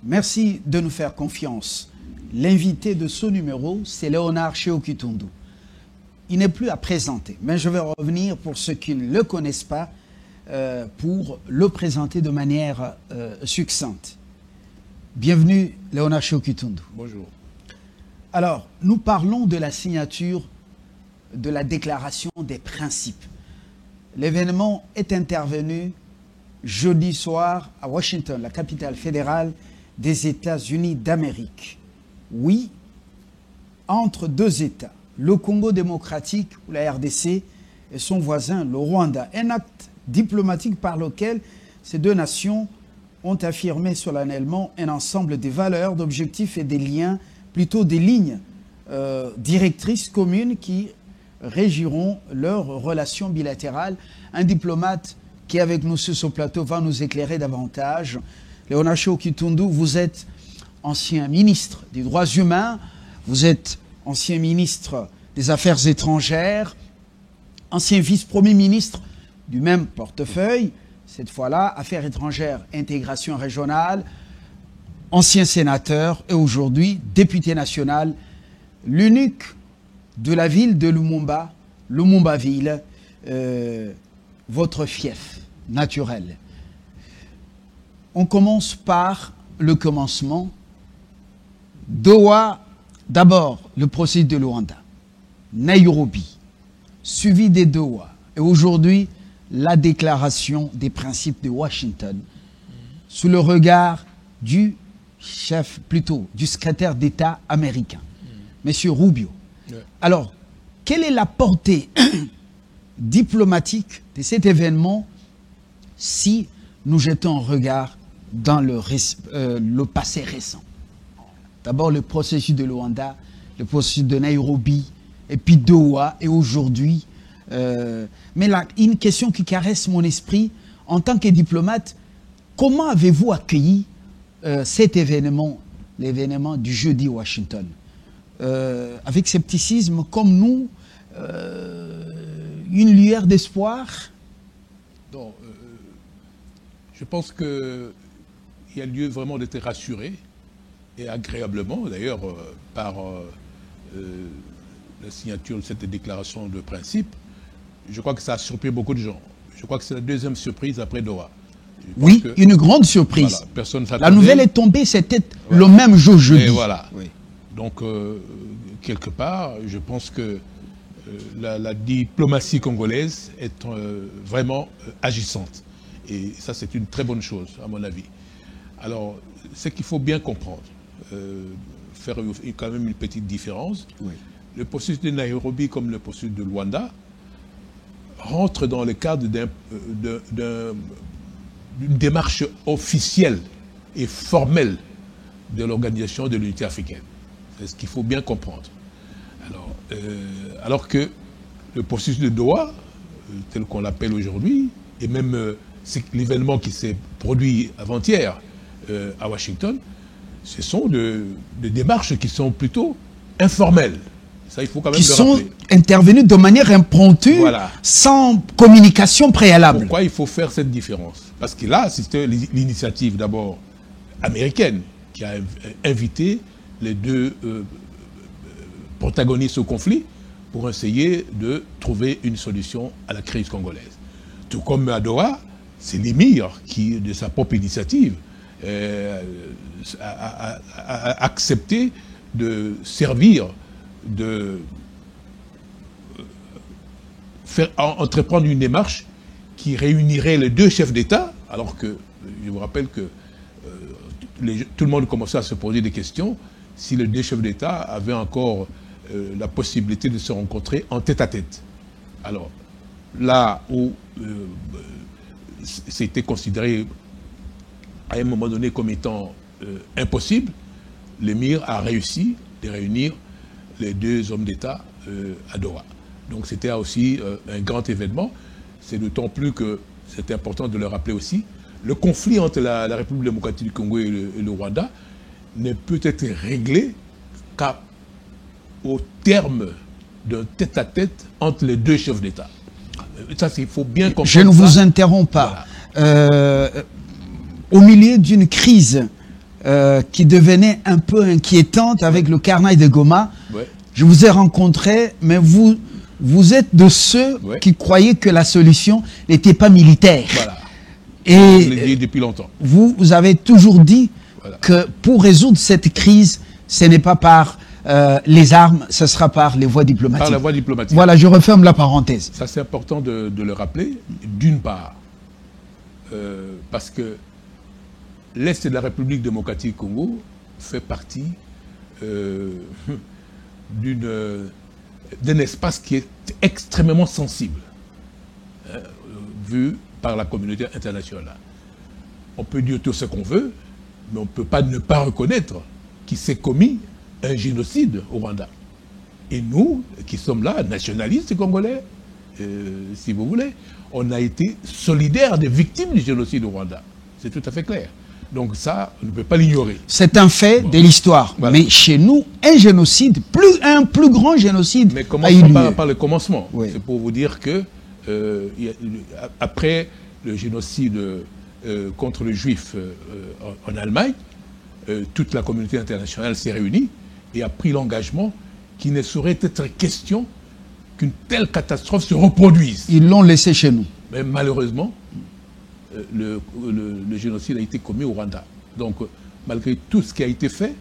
Merci de nous faire confiance. L'invité de ce numéro, c'est Léonard Sékou Toundou. Il n'est plus à présenter, mais je vais revenir pour ceux qui ne le connaissent pas, pour le présenter de manière succincte. Bienvenue, Léonard Sékou Toundou. Bonjour. Alors, nous parlons de la signature de la déclaration des principes. L'événement est intervenu jeudi soir à Washington, la capitale fédérale des États-Unis d'Amérique. Oui, entre deux États, le Congo démocratique ou la RDC et son voisin, le Rwanda. Un acte diplomatique par lequel ces deux nations ont affirmé solennellement un ensemble de valeurs, d'objectifs et des liens, plutôt des lignes directrices communes qui régiront leurs relations bilatérales. Un diplomate qui est avec nous sur ce plateau va nous éclairer davantage. Léonard Sékou Toundou, vous êtes ancien ministre des droits humains, vous êtes ancien ministre des Affaires étrangères, ancien vice-premier ministre du même portefeuille, cette fois-là, Affaires étrangères, intégration régionale, ancien sénateur et aujourd'hui député national, l'unique de la ville de Lumumba, Lumumba-Ville, votre fief naturel. On commence par le commencement. Doha, d'abord le processus de Luanda, Nairobi, suivi des Doha, et aujourd'hui la déclaration des principes de Washington, sous le regard du chef, plutôt du secrétaire d'État américain, M. Rubio. Alors, quelle est la portée diplomatique de cet événement si nous jetons un regard dans le passé récent? D'abord le processus de Luanda, le processus de Nairobi, et puis Doha, et aujourd'hui. Mais là, une question qui caresse mon esprit, en tant que diplomate, comment avez-vous accueilli cet événement, l'événement du jeudi Washington? Avec scepticisme, comme nous, une lueur d'espoir? Je pense qu'il y a lieu vraiment d'être rassuré, et agréablement d'ailleurs, par la signature de cette déclaration de principe. Je crois que ça a surpris beaucoup de gens. Je crois que c'est la deuxième surprise après Doha. Oui, une grande surprise. Voilà, personne s'attendait. La nouvelle est tombée, c'était le même jour jeudi. Et voilà. Oui. Donc, quelque part, je pense que la diplomatie congolaise est vraiment agissante. Et ça, c'est une très bonne chose, à mon avis. Alors, ce qu'il faut bien comprendre, faire quand même une petite différence. Oui. Le processus de Nairobi comme le processus de Luanda rentre dans le cadre d'une démarche officielle et formelle de l'Organisation de l'Unité africaine. C'est ce qu'il faut bien comprendre. Alors que le processus de Doha, tel qu'on l'appelle aujourd'hui, et même l'événement qui s'est produit avant-hier à Washington, ce sont des démarches qui sont plutôt informelles. Ça, il faut quand même qui le sont rappeler. intervenus de manière impromptue, Voilà. sans communication préalable. Pourquoi il faut faire cette différence? Parce que là, c'était l'initiative d'abord américaine qui a invité les deux protagonistes au conflit pour essayer de trouver une solution à la crise congolaise. Tout comme à Doha, c'est l'émir qui, de sa propre initiative, a accepté de servir, de faire entreprendre une démarche qui réunirait les deux chefs d'État, alors que, je vous rappelle que tout le monde commençait à se poser des questions, si les deux chefs d'État avaient encore la possibilité de se rencontrer en tête-à-tête. Alors, là où c'était considéré à un moment donné comme étant impossible, l'émir a réussi de réunir les deux hommes d'État à Doha. Donc c'était aussi un grand événement. C'est d'autant plus que c'est important de le rappeler aussi. Le conflit entre la République démocratique du Congo et le Rwanda ne peut être réglé qu'au terme d'un tête-à-tête entre les deux chefs d'État. Ça, il faut bien comprendre. Je ne vous interromps pas. Voilà. Au milieu d'une crise qui devenait un peu inquiétante avec le carnage de Goma. Ouais. Je vous ai rencontré, mais vous êtes de ceux qui croyaient que la solution n'était pas militaire. Voilà. Et je l'ai dit depuis longtemps. Vous avez toujours dit que pour résoudre cette crise, ce n'est pas par les armes, ce sera par les voies diplomatiques. Par la voie diplomatique. Voilà, je referme la parenthèse. Ça, c'est important de le rappeler, d'une part, parce que l'Est de la République démocratique du Congo fait partie d'un espace qui est extrêmement sensible, vu par la communauté internationale. On peut dire tout ce qu'on veut, mais on ne peut pas ne pas reconnaître qu'il s'est commis un génocide au Rwanda. Et nous, qui sommes là, nationalistes congolais, si vous voulez, on a été solidaires des victimes du génocide au Rwanda. C'est tout à fait clair. Donc ça, on ne peut pas l'ignorer. C'est un fait de l'histoire. Voilà. Mais chez nous, un génocide, un plus grand génocide a eu lieu. Par le commencement. Oui. C'est pour vous dire que après le génocide contre les Juifs en Allemagne, toute la communauté internationale s'est réunie et a pris l'engagement qu'il ne saurait être question qu'une telle catastrophe se reproduise. Ils l'ont laissé chez nous. Mais malheureusement, le génocide a été commis au Rwanda. Donc, malgré tout ce qui a été fait,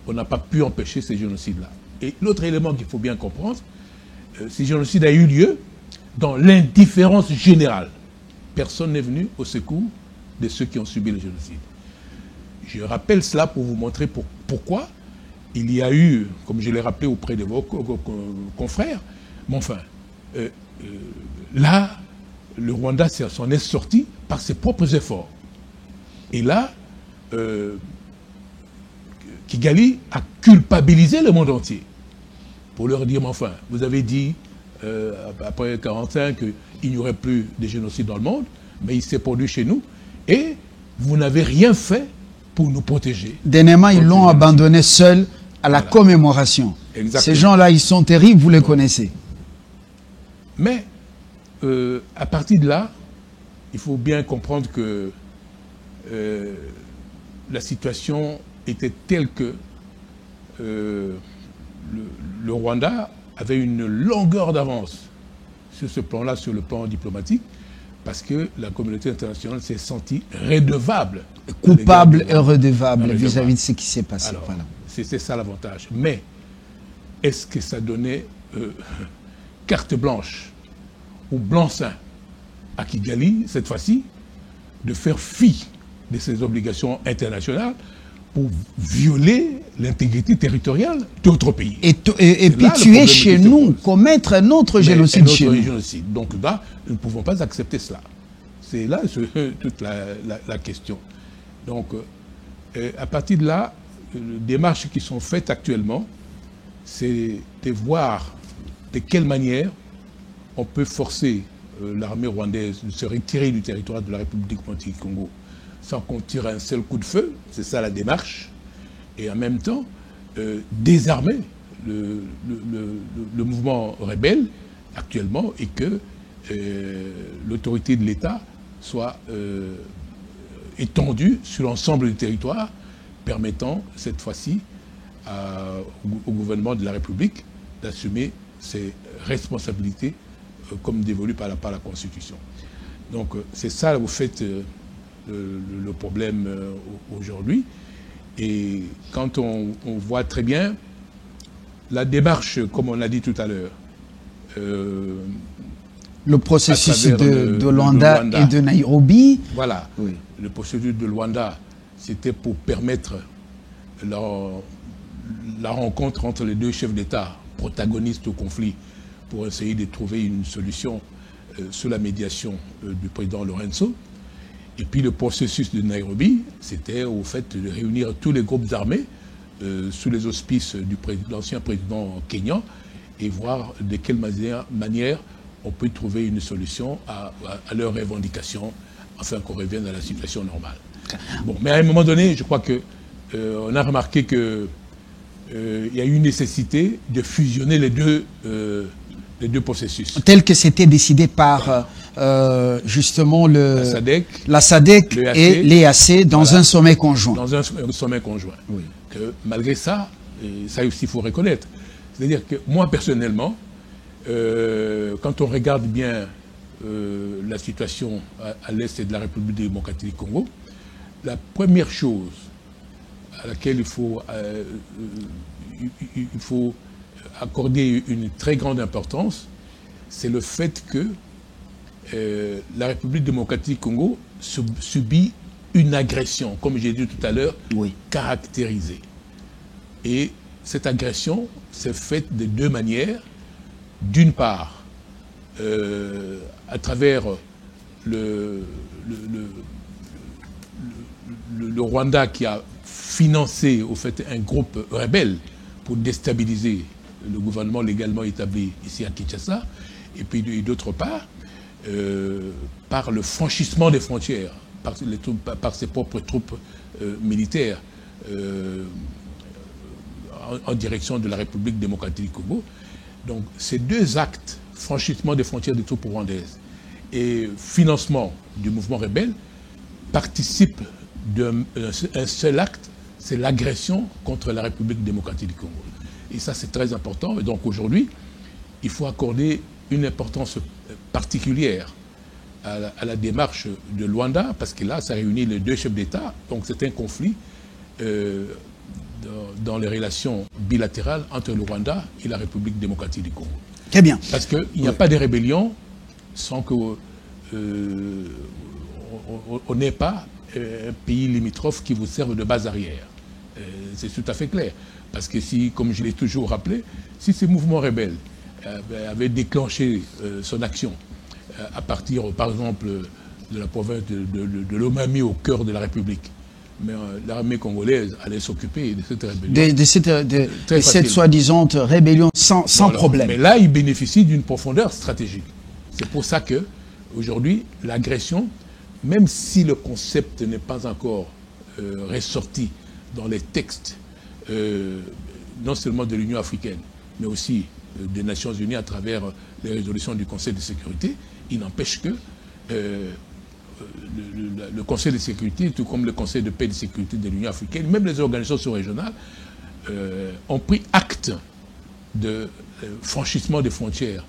on n'a pas pu empêcher ces génocides-là. Et l'autre élément qu'il faut bien comprendre, ce génocide a eu lieu dans l'indifférence générale. Personne n'est venu au secours de ceux qui ont subi le génocide. Je rappelle cela pour vous montrer pourquoi il y a eu, comme je l'ai rappelé auprès de vos confrères, mais enfin, là, le Rwanda s'en est sorti par ses propres efforts. Et là, Kigali a culpabilisé le monde entier pour leur dire, mais enfin, vous avez dit, après 1945, qu'il n'y aurait plus de génocide dans le monde, mais il s'est produit chez nous, et vous n'avez rien fait pour nous protéger. Dernièrement, ils l'ont abandonné seul à la commémoration. Exactement. Ces gens-là, ils sont terribles, vous les connaissez. Mais, à partir de là, il faut bien comprendre que la situation était telle que le Rwanda avait une longueur d'avance sur ce plan-là, sur le plan diplomatique, parce que la communauté internationale s'est sentie redevable. Coupable et redevable vis-à-vis de ce qui s'est passé. Alors, voilà. C'est ça l'avantage. Mais, est-ce que ça donnait carte blanche ou blanc-seing à Kigali, cette fois-ci, de faire fi de ses obligations internationales pour violer l'intégrité territoriale d'autres pays. Et puis tuer chez nous, commettre un autre génocide chez nous. Donc là, nous ne pouvons pas accepter cela. C'est là toute la question. Donc, à partir de là, les démarches qui sont faites actuellement, c'est de voir de quelle manière on peut forcer l'armée rwandaise de se retirer du territoire de la République démocratique du Congo sans qu'on tire un seul coup de feu. C'est ça la démarche. Et en même temps, désarmer le mouvement rebelle actuellement et que l'autorité de l'État soit étendue sur l'ensemble du territoire, permettant cette fois-ci au gouvernement de la République d'assumer ses responsabilités comme dévolues par la Constitution. Donc c'est ça, vous faites le problème aujourd'hui. Et quand on voit très bien la démarche, comme on l'a dit tout à l'heure, le processus de Luanda et de Nairobi. Voilà. Oui. Le processus de Luanda, c'était pour permettre la rencontre entre les deux chefs d'État protagonistes au conflit pour essayer de trouver une solution sous la médiation du président Lorenzo. Et puis le processus de Nairobi, c'était au fait de réunir tous les groupes armés sous les auspices de l'ancien président kényan et voir de quelle manière on peut trouver une solution à leurs revendications afin qu'on revienne à la situation normale. Bon, mais à un moment donné, je crois qu'on a remarqué qu'il y a eu nécessité de fusionner les deux les deux processus. Tel que c'était décidé par justement la SADC et l'EAC dans un sommet conjoint. Dans un sommet conjoint. Oui. Que malgré ça, et ça aussi il faut reconnaître, c'est-à-dire que moi personnellement, quand on regarde bien la situation à l'est de la République démocratique du Congo, la première chose à laquelle il faut accorder une très grande importance, c'est le fait que la République démocratique du Congo subit une agression, comme j'ai dit tout à l'heure, oui, caractérisée. Et cette agression s'est faite de deux manières. D'une part, à travers le Rwanda qui a financé au fait un groupe rebelle pour déstabiliser le gouvernement légalement établi ici à Kinshasa, et puis d'autre part, par le franchissement des frontières, par ses propres troupes militaires en direction de la République démocratique du Congo. Donc ces deux actes, franchissement des frontières des troupes rwandaises et financement du mouvement rebelle, participent d'un seul acte, c'est l'agression contre la République démocratique du Congo. Et ça, c'est très important. Et donc aujourd'hui, il faut accorder une importance particulière à la démarche de Luanda, parce que là, ça réunit les deux chefs d'État. Donc c'est un conflit dans les relations bilatérales entre le Rwanda et la République démocratique du Congo. Très bien. Parce qu'il n'y a pas de rébellion sans que on n'ait pas un pays limitrophe qui vous serve de base arrière. C'est tout à fait clair. Parce que si, comme je l'ai toujours rappelé, si ces mouvements rebelles avaient déclenché son action à partir, par exemple, de la province de Lomami au cœur de la République, mais l'armée congolaise allait s'occuper de cette rébellion. De cette soi-disant rébellion sans problème. Mais là, il bénéficie d'une profondeur stratégique. C'est pour ça que aujourd'hui, l'agression, même si le concept n'est pas encore ressorti dans les textes, non seulement de l'Union africaine, mais aussi des Nations Unies à travers les résolutions du Conseil de sécurité, il n'empêche que le Conseil de sécurité, tout comme le Conseil de paix et de sécurité de l'Union africaine, même les organisations régionales, ont pris acte de franchissement des frontières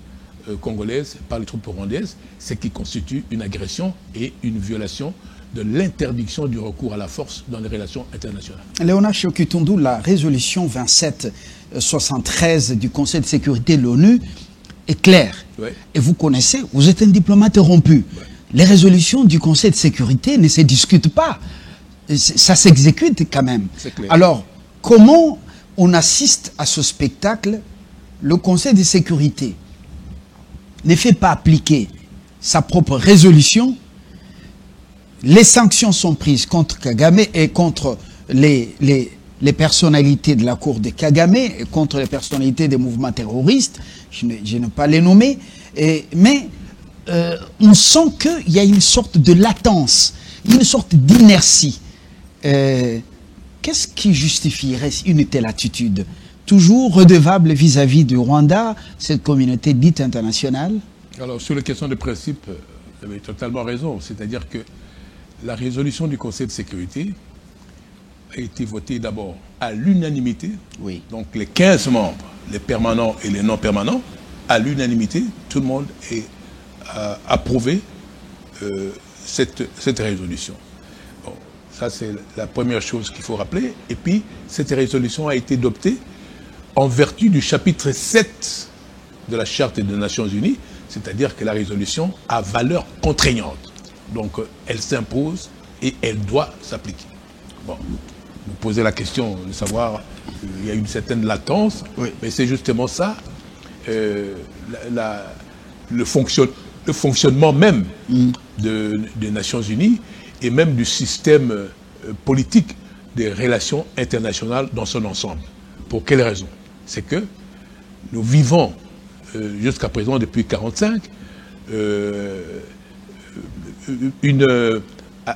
congolaises par les troupes rwandaises, ce qui constitue une agression et une violation de l'interdiction du recours à la force dans les relations internationales. Léonard Shokitundu, la résolution 2773 du Conseil de sécurité de l'ONU est claire. Ouais. Et vous connaissez, vous êtes un diplomate rompu. Ouais. Les résolutions du Conseil de sécurité ne se discutent pas. Ça s'exécute quand même. Alors, comment on assiste à ce spectacle? Le Conseil de sécurité ne fait pas appliquer sa propre résolution. Les sanctions sont prises contre Kagame et contre les personnalités de la cour de Kagame et contre les personnalités des mouvements terroristes. Je ne pas les nommer. Mais on sent qu'il y a une sorte de latence, une sorte d'inertie. Qu'est-ce qui justifierait une telle attitude? Toujours redevable vis-à-vis du Rwanda, cette communauté dite internationale? Alors, sur les questions de principe, vous avez totalement raison. C'est-à-dire que la résolution du Conseil de sécurité a été votée d'abord à l'unanimité. Oui. Donc, les 15 membres, les permanents et les non permanents, à l'unanimité, tout le monde a approuvé cette résolution. Bon, ça, c'est la première chose qu'il faut rappeler. Et puis, cette résolution a été adoptée en vertu du chapitre 7 de la Charte des Nations Unies, c'est-à-dire que la résolution a valeur contraignante. Donc, elle s'impose et elle doit s'appliquer. Bon, vous posez la question de savoir, il y a une certaine latence, oui. Mais c'est justement ça, le fonctionnement même des Nations Unies et même du système politique des relations internationales dans son ensemble. Pour quelle raison? C'est que nous vivons jusqu'à présent, depuis 1945, une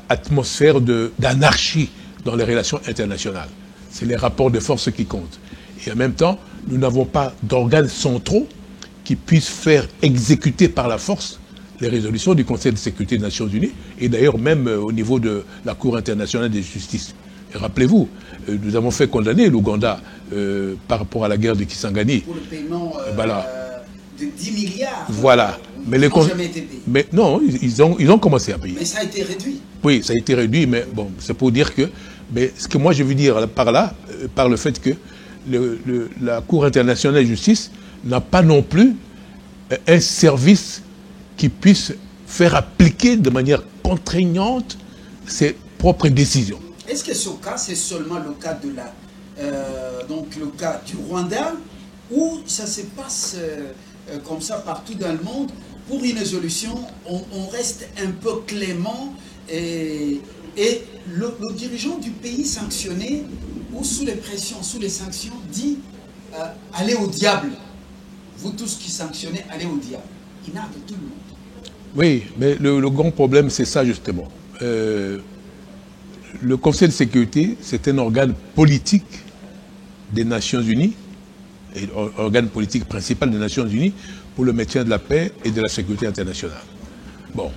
atmosphère d'anarchie dans les relations internationales. C'est les rapports de force qui comptent. Et en même temps, nous n'avons pas d'organes centraux qui puisse faire exécuter par la force les résolutions du Conseil de sécurité des Nations Unies, et d'ailleurs même au niveau de la Cour internationale de justice. Rappelez-vous, nous avons fait condamner l'Ouganda par rapport à la guerre de Kisangani. Pour le paiement voilà. De 10 milliards. Voilà. Mais qui n'ont jamais été payés. Mais non, ils ont commencé à payer. Mais ça a été réduit. Oui, ça a été réduit, mais bon, c'est pour dire que... Mais ce que moi je veux dire par là, par le fait que la Cour internationale de justice n'a pas non plus un service qui puisse faire appliquer de manière contraignante ses propres décisions. Est-ce que ce cas, c'est seulement le cas de donc le cas du Rwanda, ou ça se passe comme ça partout dans le monde? Pour une résolution, on reste un peu clément et le dirigeant du pays sanctionné ou sous les pressions, sous les sanctions, dit allez au diable. Vous tous qui sanctionnez, allez au diable. Il nargue tout le monde. Oui, mais le grand problème, c'est ça justement. Le Conseil de sécurité, c'est un organe politique des Nations Unies, et organe politique principal des Nations Unies pour le maintien de la paix et de la sécurité internationale. Bon,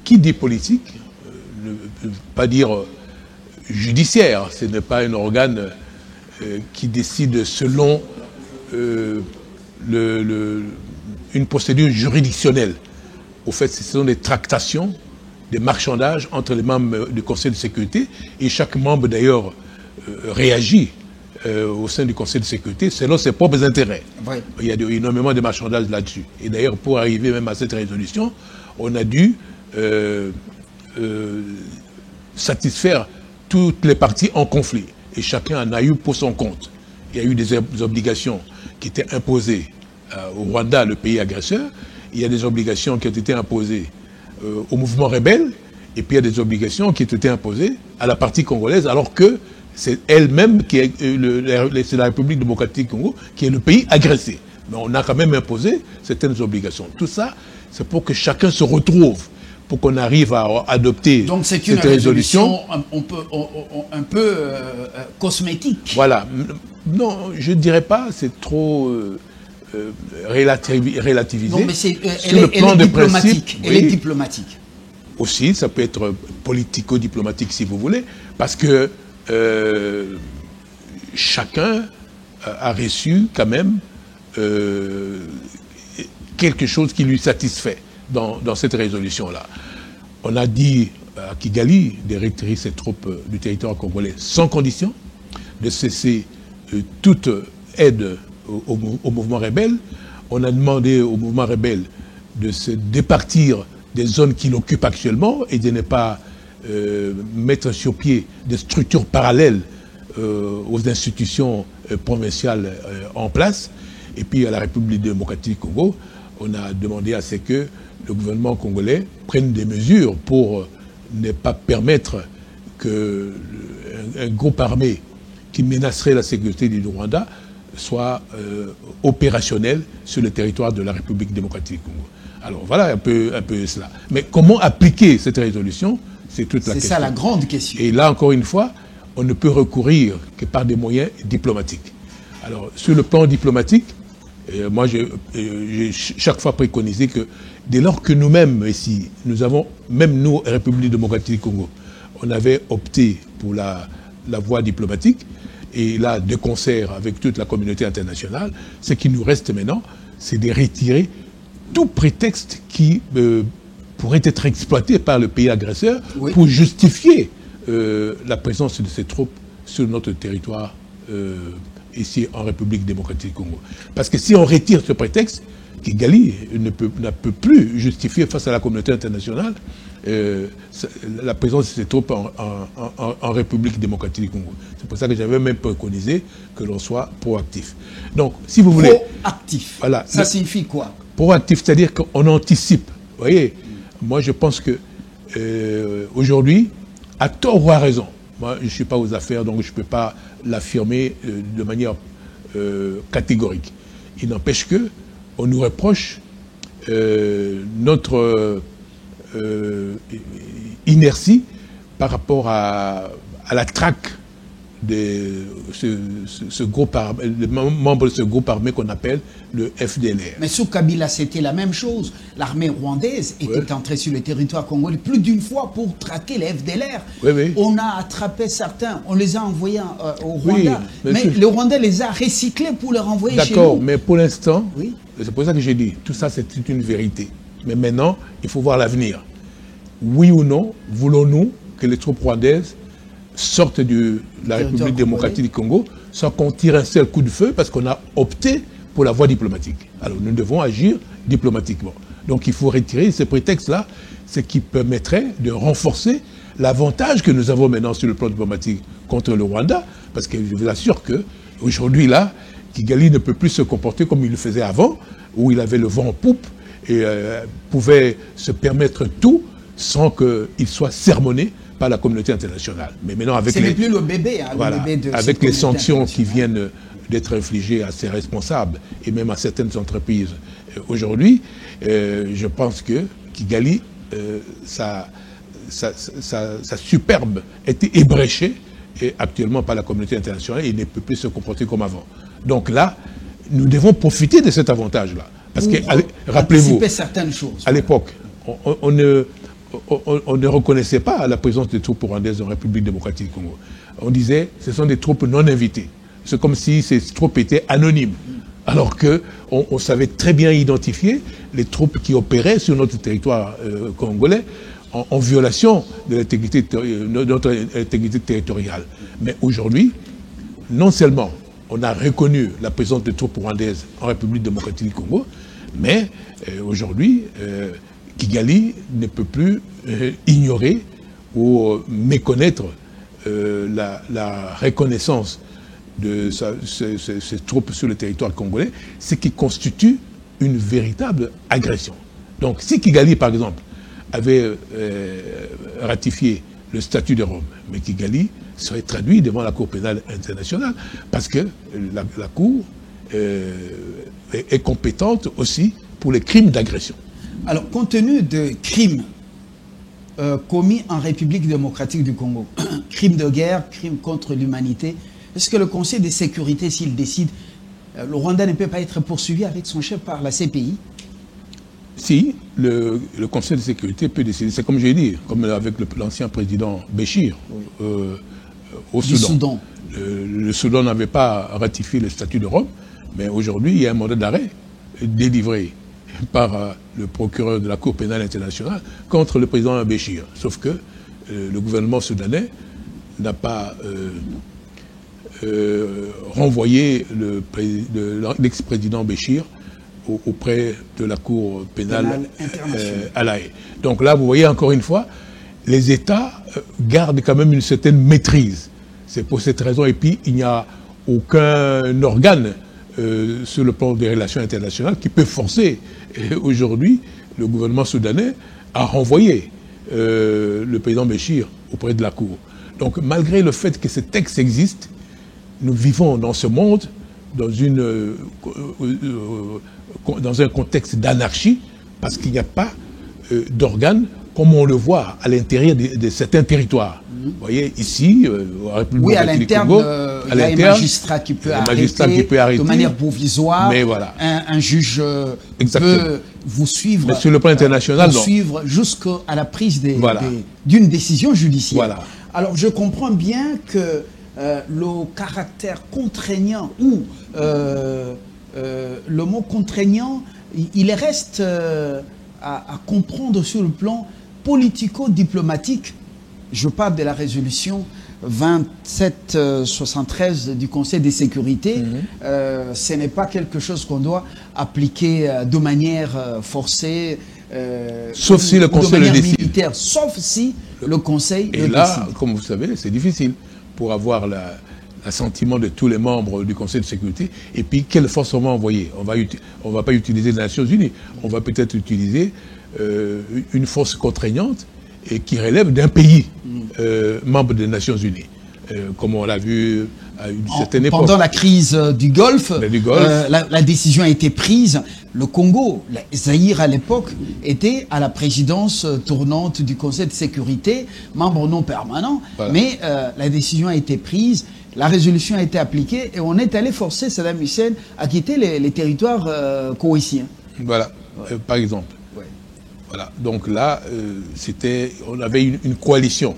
qui dit politique ne veut pas dire judiciaire, ce n'est pas un organe qui décide selon une procédure juridictionnelle. Au fait, ce sont des tractations, des marchandages entre les membres du Conseil de sécurité, et chaque membre d'ailleurs réagit au sein du Conseil de sécurité selon ses propres intérêts. Oui. Il y a énormément de marchandages là-dessus. Et d'ailleurs, pour arriver même à cette résolution, on a dû satisfaire toutes les parties en conflit. Et chacun en a eu pour son compte. Il y a eu des obligations qui étaient imposées au Rwanda, le pays agresseur. Il y a des obligations qui ont été imposées au mouvement rebelle. Et puis il y a des obligations qui ont été imposées à la partie congolaise, alors que c'est elle-même qui est c'est la République démocratique du Congo qui est le pays agressé. Mais on a quand même imposé certaines obligations. Tout ça, c'est pour que chacun se retrouve, pour qu'on arrive à adopter donc c'est une résolution un peu cosmétique. Voilà. Non, je ne dirais pas, c'est trop relativisé. Non, mais elle est diplomatique. Elle est diplomatique. Aussi, ça peut être politico-diplomatique si vous voulez, parce que chacun a reçu quand même quelque chose qui lui satisfait dans cette résolution-là. On a dit à Kigali de retirer ses troupes du territoire congolais sans condition, de cesser toute aide au mouvement rebelle. On a demandé au mouvement rebelle de se départir des zones qu'il occupe actuellement et de ne pas mettre sur pied des structures parallèles aux institutions provinciales en place. Et puis à la République démocratique du Congo, on a demandé à ce que le gouvernement congolais prenne des mesures pour ne pas permettre qu'un groupe armé qui menacerait la sécurité du Rwanda soit opérationnel sur le territoire de la République démocratique du Congo. Alors voilà un peu cela. Mais comment appliquer cette résolution? C'est toute la question. C'est ça la grande question. Et là, encore une fois, on ne peut recourir que par des moyens diplomatiques. Alors, sur le plan diplomatique, moi, j'ai chaque fois préconisé que dès lors que nous-mêmes, ici, nous avons, même nous, République démocratique du Congo, on avait opté pour la voie diplomatique, et là, de concert avec toute la communauté internationale, ce qui nous reste maintenant, c'est de retirer tout prétexte qui pourrait être exploité par le pays agresseur pour justifier la présence de ces troupes sur notre territoire ici en République démocratique du Congo. Parce que si on retire ce prétexte, Kigali ne peut plus justifier face à la communauté internationale la présence de ces troupes en République démocratique du Congo. C'est pour ça que j'avais même préconisé que l'on soit proactif. Donc, si vous voulez... Proactif, voilà, ça signifie quoi? Proactif, c'est-à-dire qu'on anticipe. Vous voyez, moi je pense que aujourd'hui, à tort ou à raison, moi je ne suis pas aux affaires, donc je ne peux pas l'affirmer de manière catégorique. Il n'empêche que on nous reproche notre inertie par rapport à la traque ce groupe armé, les membres de ce groupe armé qu'on appelle le FDLR. Mais sous Kabila, c'était la même chose. L'armée rwandaise était entrée sur le territoire congolais plus d'une fois pour traquer les FDLR. On a attrapé certains, on les a envoyés au Rwanda. Mais le Rwanda les a recyclés pour les renvoyer chez nous. D'accord, mais pour l'instant, c'est pour ça que j'ai dit, tout ça c'est une vérité. Mais maintenant, il faut voir l'avenir. Oui ou non, voulons-nous que les troupes rwandaises sortent de la République démocratique du Congo sans qu'on tire un seul coup de feu parce qu'on a opté pour la voie diplomatique. Alors nous devons agir diplomatiquement. Donc il faut retirer ces prétextes-là, ce qui permettrait de renforcer l'avantage que nous avons maintenant sur le plan diplomatique contre le Rwanda, parce que je vous assure qu'aujourd'hui là, Kigali ne peut plus se comporter comme il le faisait avant, où il avait le vent en poupe et pouvait se permettre tout sans qu'il soit sermonné par la communauté internationale. Mais maintenant, avec les, plus le bébé, hein, voilà, le bébé de avec les sanctions qui viennent d'être infligées à ses responsables et même à certaines entreprises aujourd'hui, je pense que Kigali, sa superbe était ébréchée et actuellement par la communauté internationale et il ne peut plus se comporter comme avant. Donc là, nous devons profiter de cet avantage-là. Parce que, rappelez-vous, à l'époque, on ne reconnaissait pas la présence des troupes rwandaises en République démocratique du Congo. On disait que ce sont des troupes non invitées. C'est comme si ces troupes étaient anonymes. Alors qu'on savait très bien identifier les troupes qui opéraient sur notre territoire congolais en violation de notre intégrité territoriale. Mais aujourd'hui, non seulement on a reconnu la présence des troupes rwandaises en République démocratique du Congo, mais aujourd'hui, Kigali ne peut plus ignorer ou méconnaître la reconnaissance de ces troupes sur le territoire congolais, ce qui constitue une véritable agression. Donc si Kigali, par exemple, avait ratifié le statut de Rome, mais Kigali serait traduit devant la Cour pénale internationale, parce que la Cour est compétente aussi pour les crimes d'agression. Alors, compte tenu de crimes commis en République démocratique du Congo, crimes de guerre, crimes contre l'humanité, est-ce que le Conseil de sécurité, s'il décide, le Rwanda ne peut pas être poursuivi avec son chef par la CPI? Si, le Conseil de sécurité peut décider. C'est comme j'ai dit, comme avec l'ancien président Béchir au Soudan. Le Soudan n'avait pas ratifié le statut de Rome, mais aujourd'hui, il y a un mandat d'arrêt délivré par le procureur de la Cour pénale internationale contre le président Béchir. Sauf que le gouvernement soudanais n'a pas renvoyé l'ex-président Béchir auprès de la Cour pénale à La Haye. Donc là, vous voyez encore une fois, les États gardent quand même une certaine maîtrise. C'est pour cette raison, et puis il n'y a aucun organe sur le plan des relations internationales qui peut forcer aujourd'hui le gouvernement soudanais à renvoyer le président Béchir auprès de la Cour. Donc malgré le fait que ces textes existent, nous vivons dans ce monde dans un contexte d'anarchie, parce qu'il n'y a pas d'organes comme on le voit à l'intérieur de certains territoires. Vous voyez, ici, à République à l'interne, il y a un magistrat qui peut arrêter de manière provisoire. Mais voilà. Un juge peut vous suivre, mais sur le plan international, suivre jusqu'à la prise d'une décision judiciaire. Voilà. Alors, je comprends bien que le caractère contraignant ou le mot contraignant, il reste à comprendre sur le plan politico-diplomatique. Je parle de la résolution 2773 du Conseil de sécurité. Ce n'est pas quelque chose qu'on doit appliquer de manière forcée, sauf si le Conseil le décide. Militaire, sauf si le Conseil le décide. Et là, comme vous savez, c'est difficile pour avoir l'assentiment de tous les membres du Conseil de sécurité. Et puis, quelle force on va envoyer? On va pas utiliser les Nations Unies. On va peut-être utiliser une force contraignante et qui relève d'un pays membre des Nations Unies, comme on l'a vu à une certaine époque. Pendant la crise du Golfe, la décision a été prise. Le Congo, Zaïre à l'époque, était à la présidence tournante du Conseil de sécurité, membre non permanent, mais la décision a été prise la résolution a été appliquée et on est allé forcer Saddam Hussein à quitter les territoires koweïtiens. Voilà, par exemple. Ouais. Voilà. Donc là, on avait une coalition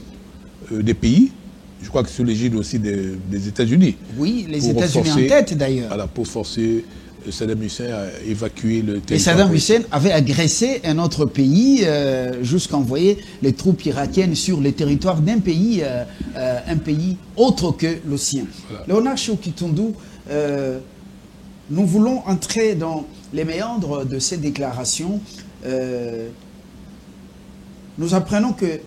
des pays, je crois que sous l'égide aussi des États-Unis. Oui, les États-Unis en tête d'ailleurs. Voilà, pour forcer Saddam Hussein à évacuer le territoire. Et Saddam Hussein avait agressé un autre pays jusqu'à envoyer les troupes irakiennes sur le territoire d'un pays, un pays autre que le sien. Voilà. Léonard Sékou-Kitundou, nous voulons entrer dans les méandres de ces déclarations. Nous apprenons que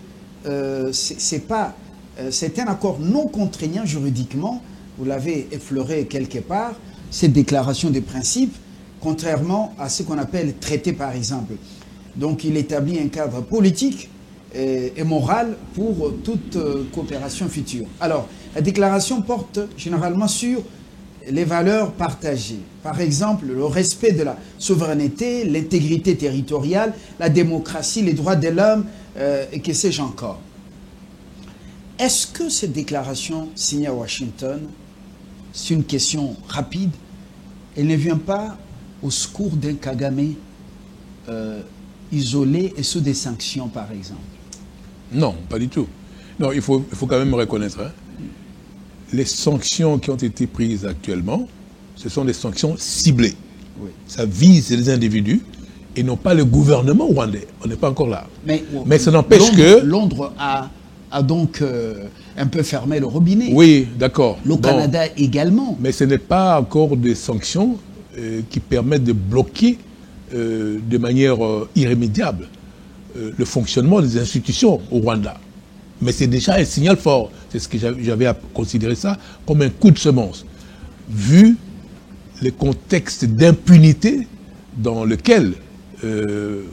c'est un accord non contraignant juridiquement, vous l'avez effleuré quelque part, cette déclaration de principe, contrairement à ce qu'on appelle traité par exemple. Donc il établit un cadre politique et moral pour toute coopération future. Alors, la déclaration porte généralement sur les valeurs partagées. Par exemple, le respect de la souveraineté, l'intégrité territoriale, la démocratie, les droits de l'homme, et que sais-je encore. Est-ce que cette déclaration signée à Washington, c'est une question rapide, elle ne vient pas au secours d'un Kagame isolé et sous des sanctions, par exemple? Non, pas du tout. Non, il faut quand même reconnaître, hein, les sanctions qui ont été prises actuellement, ce sont des sanctions ciblées. Oui. Ça vise les individus et non pas le gouvernement rwandais. On n'est pas encore là. Mais ça n'empêche que... Londres a donc un peu fermé le robinet. Oui, d'accord. Le Canada également. Mais ce n'est pas encore des sanctions qui permettent de bloquer de manière irrémédiable le fonctionnement des institutions au Rwanda. Mais c'est déjà un signal fort. C'est ce que j'avais considéré ça comme un coup de semence. Vu le contexte d'impunité dans lequel le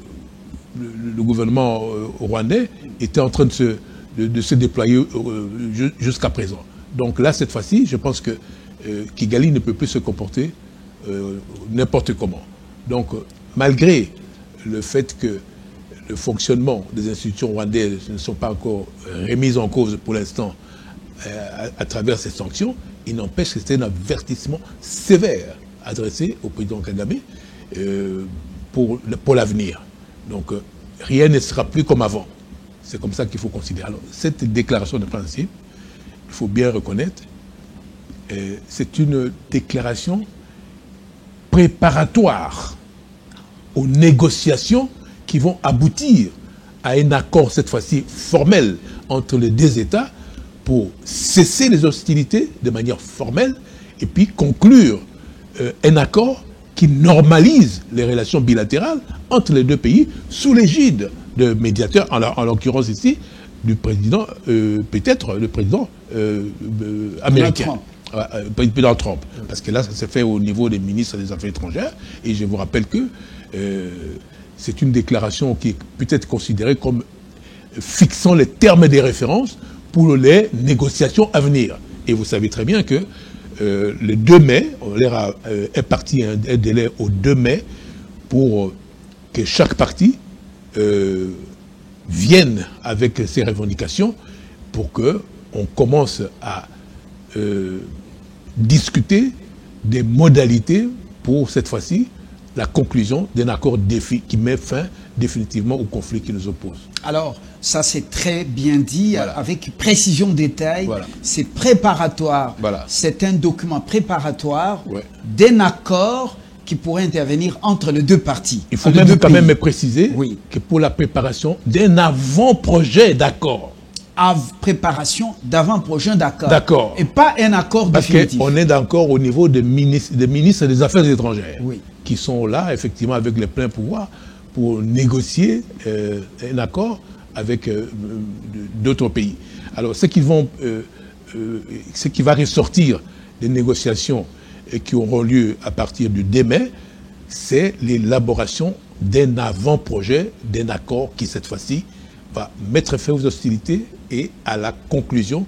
gouvernement rwandais était en train de se déployer jusqu'à présent. Donc là, cette fois-ci, je pense que Kigali ne peut plus se comporter n'importe comment. Donc, malgré le fait que le fonctionnement des institutions rwandaises ne sont pas encore remises en cause pour l'instant à travers ces sanctions, il n'empêche que c'est un avertissement sévère adressé au président Kagame pour l'avenir. Donc, rien ne sera plus comme avant. C'est comme ça qu'il faut considérer. Alors, cette déclaration de principe, il faut bien reconnaître, c'est une déclaration préparatoire aux négociations qui vont aboutir à un accord, cette fois-ci formel, entre les deux États pour cesser les hostilités de manière formelle et puis conclure un accord qui normalise les relations bilatérales entre les deux pays sous l'égide de médiateurs, en l'occurrence ici, du président, peut-être le président américain. Président Trump. Parce que là, ça s'est fait au niveau des ministres des Affaires étrangères. Et je vous rappelle que c'est une déclaration qui est peut-être considérée comme fixant les termes des références pour les négociations à venir. Et vous savez très bien que le 2 mai, on leur a imparti un délai au 2 mai pour que chaque parti vienne avec ses revendications pour qu'on commence à discuter des modalités pour, cette fois-ci, la conclusion d'un accord qui met fin définitivement au conflit qui nous oppose. Alors, ça c'est très bien dit, voilà. Avec précision détail, voilà. C'est préparatoire, voilà. C'est un document préparatoire ouais. D'un accord qui pourrait intervenir entre les deux parties. Il faut même quand même préciser oui. Que pour la préparation d'un avant-projet d'accord. Préparation d'avant-projet d'accord. D'accord. Et pas un accord définitif. Parce qu'on est encore au niveau des ministres des Affaires étrangères. Oui. Qui sont là, effectivement, avec les pleins pouvoirs pour négocier un accord avec d'autres pays. Alors, ce qui va ressortir des négociations qui auront lieu à partir du 2 mai, c'est l'élaboration d'un avant-projet, d'un accord qui, cette fois-ci, va mettre fin aux hostilités et à la conclusion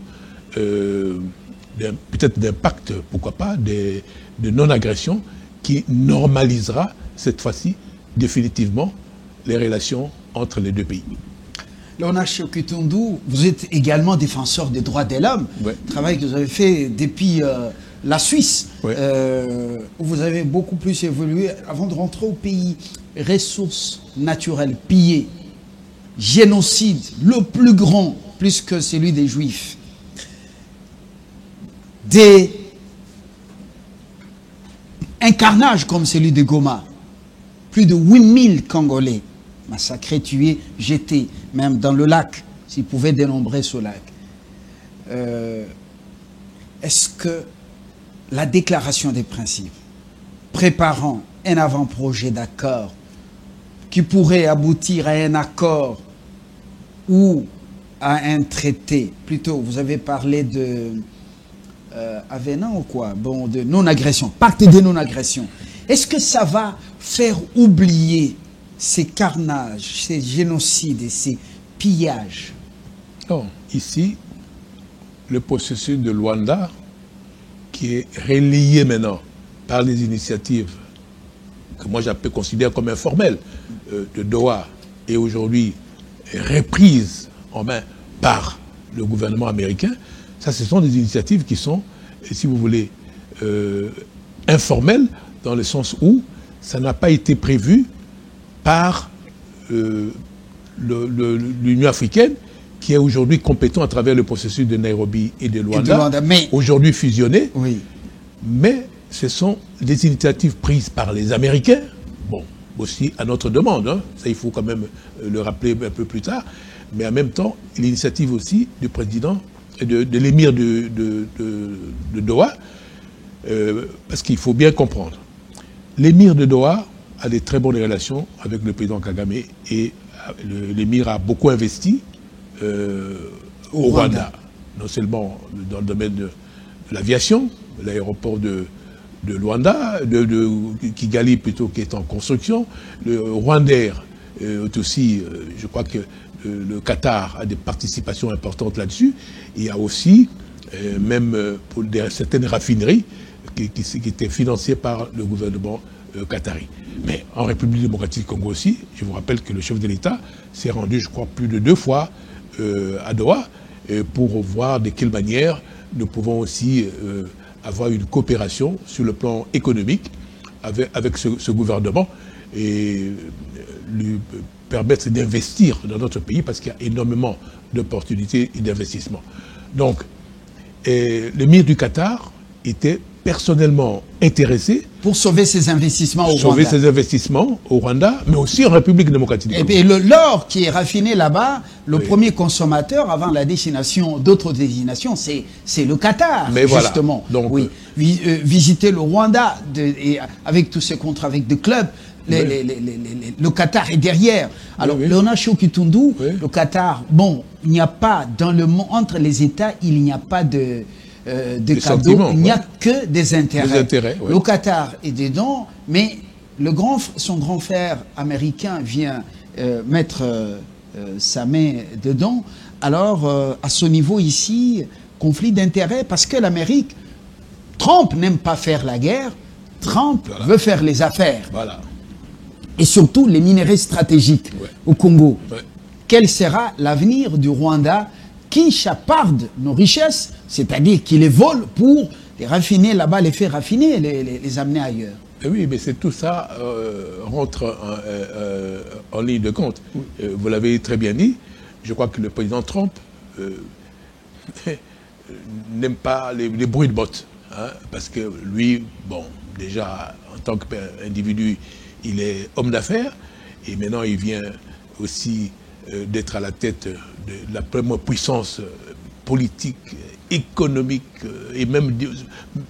peut-être d'un pacte, pourquoi pas, de non-agression qui normalisera cette fois-ci définitivement les relations entre les deux pays. Léonard Sékou-Toundou, vous êtes également défenseur des droits de l'homme, travail que vous avez fait depuis la Suisse, où vous avez beaucoup plus évolué avant de rentrer au pays. Ressources naturelles pillées, génocide le plus grand, plus que celui des Juifs, des incarnages comme celui de Goma, plus de 8000 Congolais massacrés, tués, jetés, même dans le lac, s'ils pouvaient dénombrer ce lac. Est-ce que la déclaration des principes, préparant un avant-projet d'accord qui pourrait aboutir à un accord ou à un traité, plutôt, vous avez parlé de avenant ou quoi, bon, de non-agression, pacte de non-agression, est-ce que ça va faire oublier ces carnages, ces génocides et ces pillages? Non, ici, le processus de Luanda, qui est relayé maintenant par les initiatives que moi considère comme informelles de Doha, et aujourd'hui reprise en main par le gouvernement américain, ça, ce sont des initiatives qui sont, si vous voulez, informelles, dans le sens où ça n'a pas été prévu par l'Union africaine, qui est aujourd'hui compétent à travers le processus de Nairobi et de Luanda, aujourd'hui fusionnés. Oui. Mais ce sont des initiatives prises par les Américains, bon, aussi à notre demande, hein, ça il faut quand même le rappeler un peu plus tard, mais en même temps, l'initiative aussi du président, de l'émir de Doha, parce qu'il faut bien comprendre. L'émir de Doha a des très bonnes relations avec le président Kagame et l'émir a beaucoup investi au Rwanda, non seulement dans le domaine de l'aviation, l'aéroport de Luanda, de Kigali plutôt, qui est en construction, le Rwandair aussi, je crois que le Qatar a des participations importantes là-dessus. Il y a aussi, même pour certaines raffineries, qui étaient financées par le gouvernement qatari. Mais en République démocratique du Congo aussi, je vous rappelle que le chef de l'État s'est rendu, je crois, plus de 2 fois à Doha pour voir de quelle manière nous pouvons aussi avoir une coopération sur le plan économique avec ce gouvernement et lui permettre d'investir dans notre pays parce qu'il y a énormément d'opportunités et d'investissements. Donc, l'émir du Qatar était personnellement intéressé pour sauver ses investissements au Rwanda. Sauver ses investissements au Rwanda, mais aussi en République démocratique du Congo. Et l'or qui est raffiné là-bas, le premier consommateur avant la destination d'autres destinations, c'est le Qatar, mais justement. Voilà. Donc, oui. Visiter le Rwanda et avec tous ces contrats avec des clubs, le Qatar est derrière. Alors, Léonard Sékou-Toundou, le Qatar, bon, il n'y a pas, dans le monde, entre les États, il n'y a pas de cadeaux, il n'y a que des intérêts. Le Qatar est dedans, mais son grand frère américain vient mettre sa main dedans. Alors, à ce niveau ici, conflit d'intérêts, parce que l'Amérique, Trump n'aime pas faire la guerre, Trump veut faire les affaires. Voilà. Et surtout les minerais stratégiques au Congo. Quel sera l'avenir du Rwanda qui chaparde nos richesses, c'est-à-dire qui les vole pour les raffiner là-bas, les faire raffiner, les amener ailleurs? Et oui, mais tout ça rentre en ligne de compte. Vous l'avez très bien dit. Je crois que le président Trump n'aime pas les bruits de bottes. Hein, parce que lui, bon, déjà, en tant qu'individu, il est homme d'affaires. Et maintenant, il vient aussi d'être à la tête de la première puissance politique, économique et même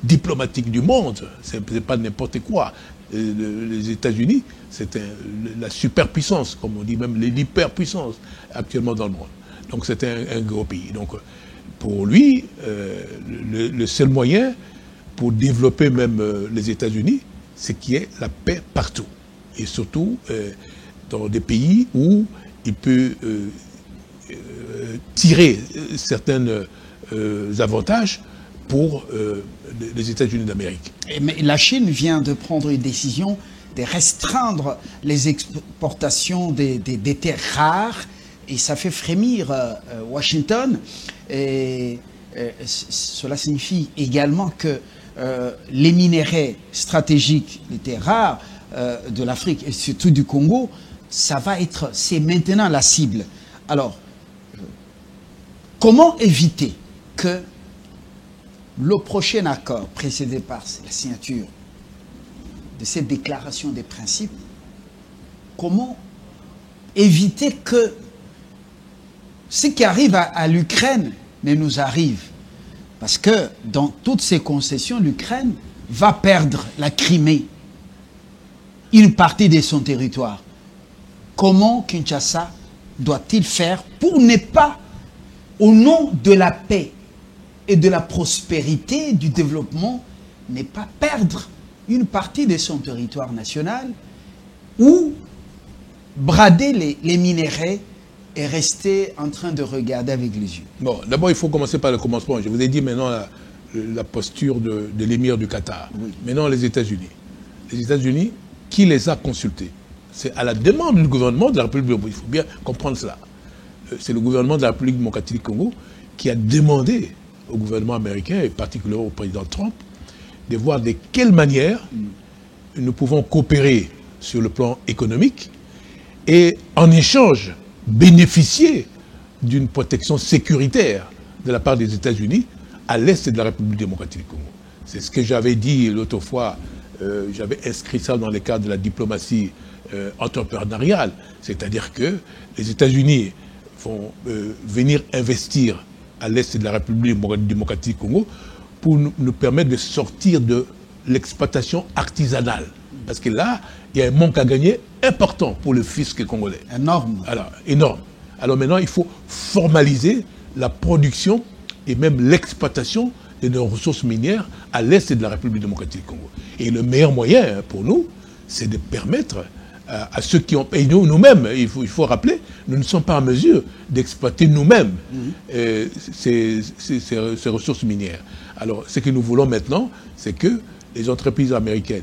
diplomatique du monde. C'est pas n'importe quoi. Les États-Unis, c'est la superpuissance, comme on dit, même l'hyperpuissance actuellement dans le monde. Donc c'est un gros pays. Donc pour lui, le seul moyen pour développer même les États-Unis, c'est qu'il y ait la paix partout. Et surtout dans des pays où il peut tirer certains avantages pour les États-Unis d'Amérique. Mais la Chine vient de prendre une décision de restreindre les exportations des terres rares et ça fait frémir Washington. Et cela signifie également que les minéraux stratégiques, les terres rares de l'Afrique et surtout du Congo, c'est maintenant la cible. Alors, comment éviter que le prochain accord précédé par la signature de cette déclaration des principes, comment éviter que ce qui arrive à l'Ukraine ne nous arrive? Parce que dans toutes ces concessions, l'Ukraine va perdre la Crimée, une partie de son territoire. Comment Kinshasa doit-il faire pour ne pas, au nom de la paix et de la prospérité, du développement, ne pas perdre une partie de son territoire national ou brader les minéraux et rester en train de regarder avec les yeux? Bon, d'abord, il faut commencer par le commencement. Je vous ai dit maintenant la posture de l'émir du Qatar. Oui. Maintenant, les États-Unis. Les États-Unis, qui les a consultés? C'est à la demande du gouvernement de la République. Il faut bien comprendre cela. C'est le gouvernement de la République démocratique du Congo qui a demandé au gouvernement américain, et particulièrement au président Trump, de voir de quelle manière nous pouvons coopérer sur le plan économique et en échange bénéficier d'une protection sécuritaire de la part des États-Unis à l'est de la République démocratique du Congo. C'est ce que j'avais dit l'autre fois, j'avais inscrit ça dans le cadre de la diplomatie entrepreneuriale, c'est-à-dire que les États-Unis vont venir investir à l'est de la République démocratique du Congo pour nous permettre de sortir de l'exploitation artisanale. Parce que là, il y a un manque à gagner important pour le fisc congolais. Énorme. Alors, énorme. Alors maintenant, il faut formaliser la production et même l'exploitation de nos ressources minières à l'est de la République démocratique du Congo. Et le meilleur moyen pour nous, c'est de permettre à ceux qui ont... Et nous-mêmes, il faut rappeler, nous ne sommes pas en mesure d'exploiter nous-mêmes ces ressources minières. Alors, ce que nous voulons maintenant, c'est que les entreprises américaines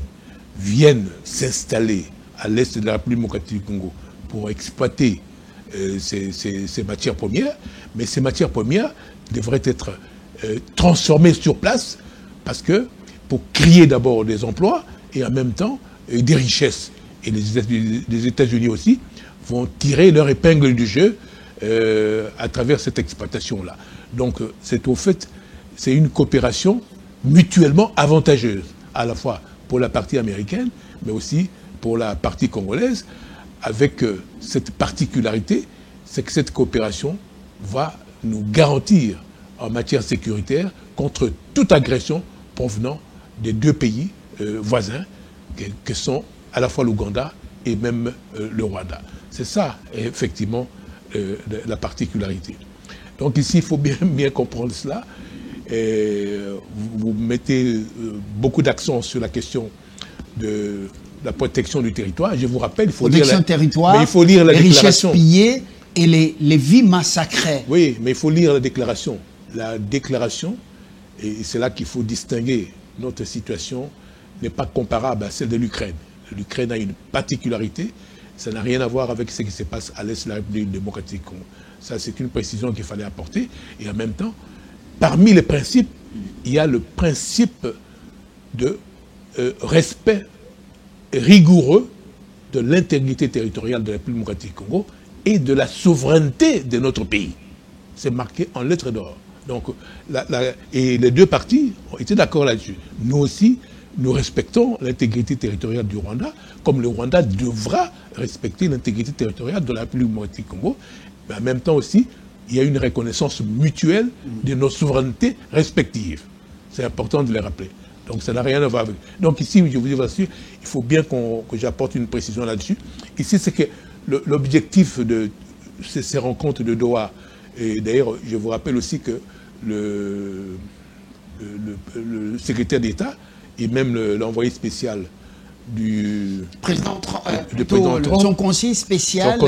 viennent s'installer à l'est de la République démocratique du Congo pour exploiter ces matières premières, mais ces matières premières devraient être transformées sur place parce que pour créer d'abord des emplois et en même temps des richesses. Et les États-Unis aussi vont tirer leur épingle du jeu à travers cette exploitation-là. Donc c'est une coopération mutuellement avantageuse, à la fois pour la partie américaine, mais aussi pour la partie congolaise, avec cette particularité, c'est que cette coopération va nous garantir en matière sécuritaire contre toute agression provenant des deux pays voisins, que sont à la fois l'Ouganda et même le Rwanda. C'est ça, effectivement, la particularité. Donc ici, il faut bien comprendre cela. Vous mettez beaucoup d'accent sur la question de la protection du territoire. Je vous rappelle, il faut lire la déclaration. Les richesses pillées et les vies massacrées. Oui, mais il faut lire la déclaration. La déclaration, et c'est là qu'il faut distinguer, notre situation n'est pas comparable à celle de l'Ukraine. L'Ukraine a une particularité, ça n'a rien à voir avec ce qui se passe à l'est de la République démocratique. Ça, c'est une précision qu'il fallait apporter. Et en même temps, parmi les principes, il y a le principe de respect rigoureux de l'intégrité territoriale de la République démocratique du Congo et de la souveraineté de notre pays. C'est marqué en lettres d'or. Donc, et les deux parties ont été d'accord là-dessus. Nous aussi, nous respectons l'intégrité territoriale du Rwanda, comme le Rwanda devra respecter l'intégrité territoriale de la République démocratique du Congo. Mais en même temps aussi, il y a une reconnaissance mutuelle de nos souverainetés respectives. C'est important de les rappeler. Donc ça n'a rien à voir avec... Donc ici, je vous assure, il faut bien que j'apporte une précision là-dessus. Ici, c'est que l'objectif de ces rencontres de Doha, et d'ailleurs, je vous rappelle aussi que le secrétaire d'État et même l'envoyé spécial du président Trump, son conseiller spécial,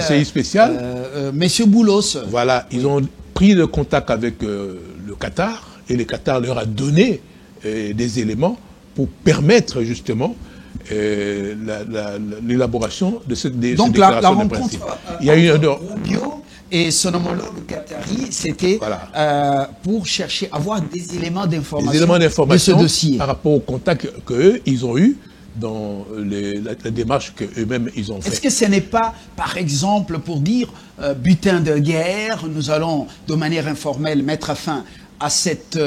Monsieur Boulos. Voilà, ils ont pris le contact avec le Qatar et le Qatar leur a donné des éléments pour permettre justement l'élaboration de cette déclaration de principe. Il y a eu Rubio Et son homologue qatari, c'était pour chercher, avoir des éléments d'information de ce dossier. Par rapport au contact qu'eux, ils ont eu dans la démarche qu'eux-mêmes, ils ont fait. Est-ce que ce n'est pas, par exemple, pour dire butin de guerre, nous allons de manière informelle mettre fin à cette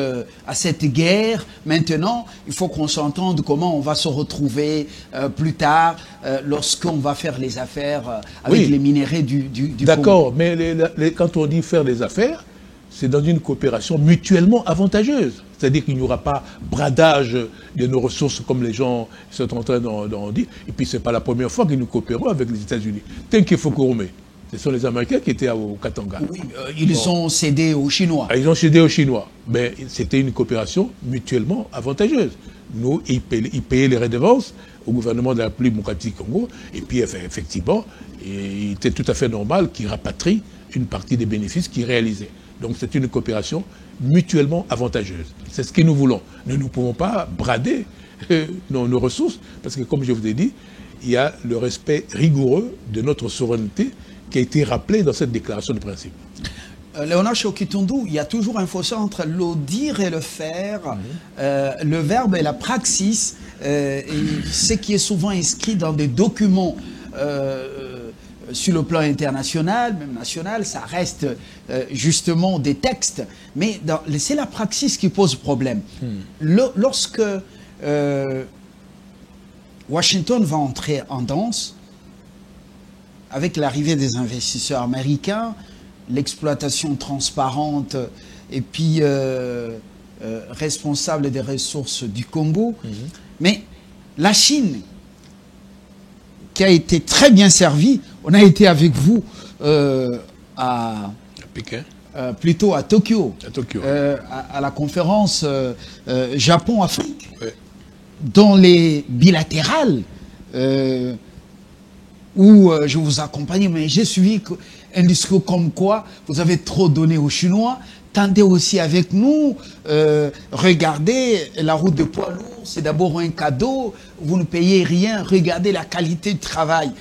guerre. Maintenant, il faut qu'on s'entende comment on va se retrouver plus tard lorsqu'on va faire les affaires avec les minéraux du D'accord, mais quand on dit faire des affaires, c'est dans une coopération mutuellement avantageuse. C'est-à-dire qu'il n'y aura pas bradage de nos ressources comme les gens sont en train d'en dire. Et puis, ce n'est pas la première fois que nous coopérons avec les États-Unis. Tenkefokorome, ce sont les Américains qui étaient au Katanga. Oui, ils ont cédé aux Chinois. Ils ont cédé aux Chinois. Mais c'était une coopération mutuellement avantageuse. Nous, ils payaient les redevances au gouvernement de la République démocratique du Congo. Et puis, effectivement, il était tout à fait normal qu'ils rapatrient une partie des bénéfices qu'ils réalisaient. Donc, c'est une coopération mutuellement avantageuse. C'est ce que nous voulons. Nous ne pouvons pas brader nos ressources, parce que, comme je vous ai dit, il y a le respect rigoureux de notre souveraineté qui a été rappelé dans cette déclaration de principe. Léonard Chokitundu, il y a toujours un fossé entre le dire et le faire, le verbe et la praxis, et ce qui est souvent inscrit dans des documents sur le plan international, même national, ça reste justement des textes, mais c'est la praxis qui pose problème. Lorsque Washington va entrer en danse, avec l'arrivée des investisseurs américains, l'exploitation transparente et puis responsable des ressources du Congo, mais la Chine, qui a été très bien servie, on a été avec vous à Pékin. Plutôt à Tokyo, à la conférence Japon-Afrique, dans les bilatérales, où je vous accompagne, mais j'ai suivi un discours comme quoi vous avez trop donné aux Chinois, tentez aussi avec nous, regardez la route de poids lourd, c'est d'abord un cadeau, vous ne payez rien, regardez la qualité de travail.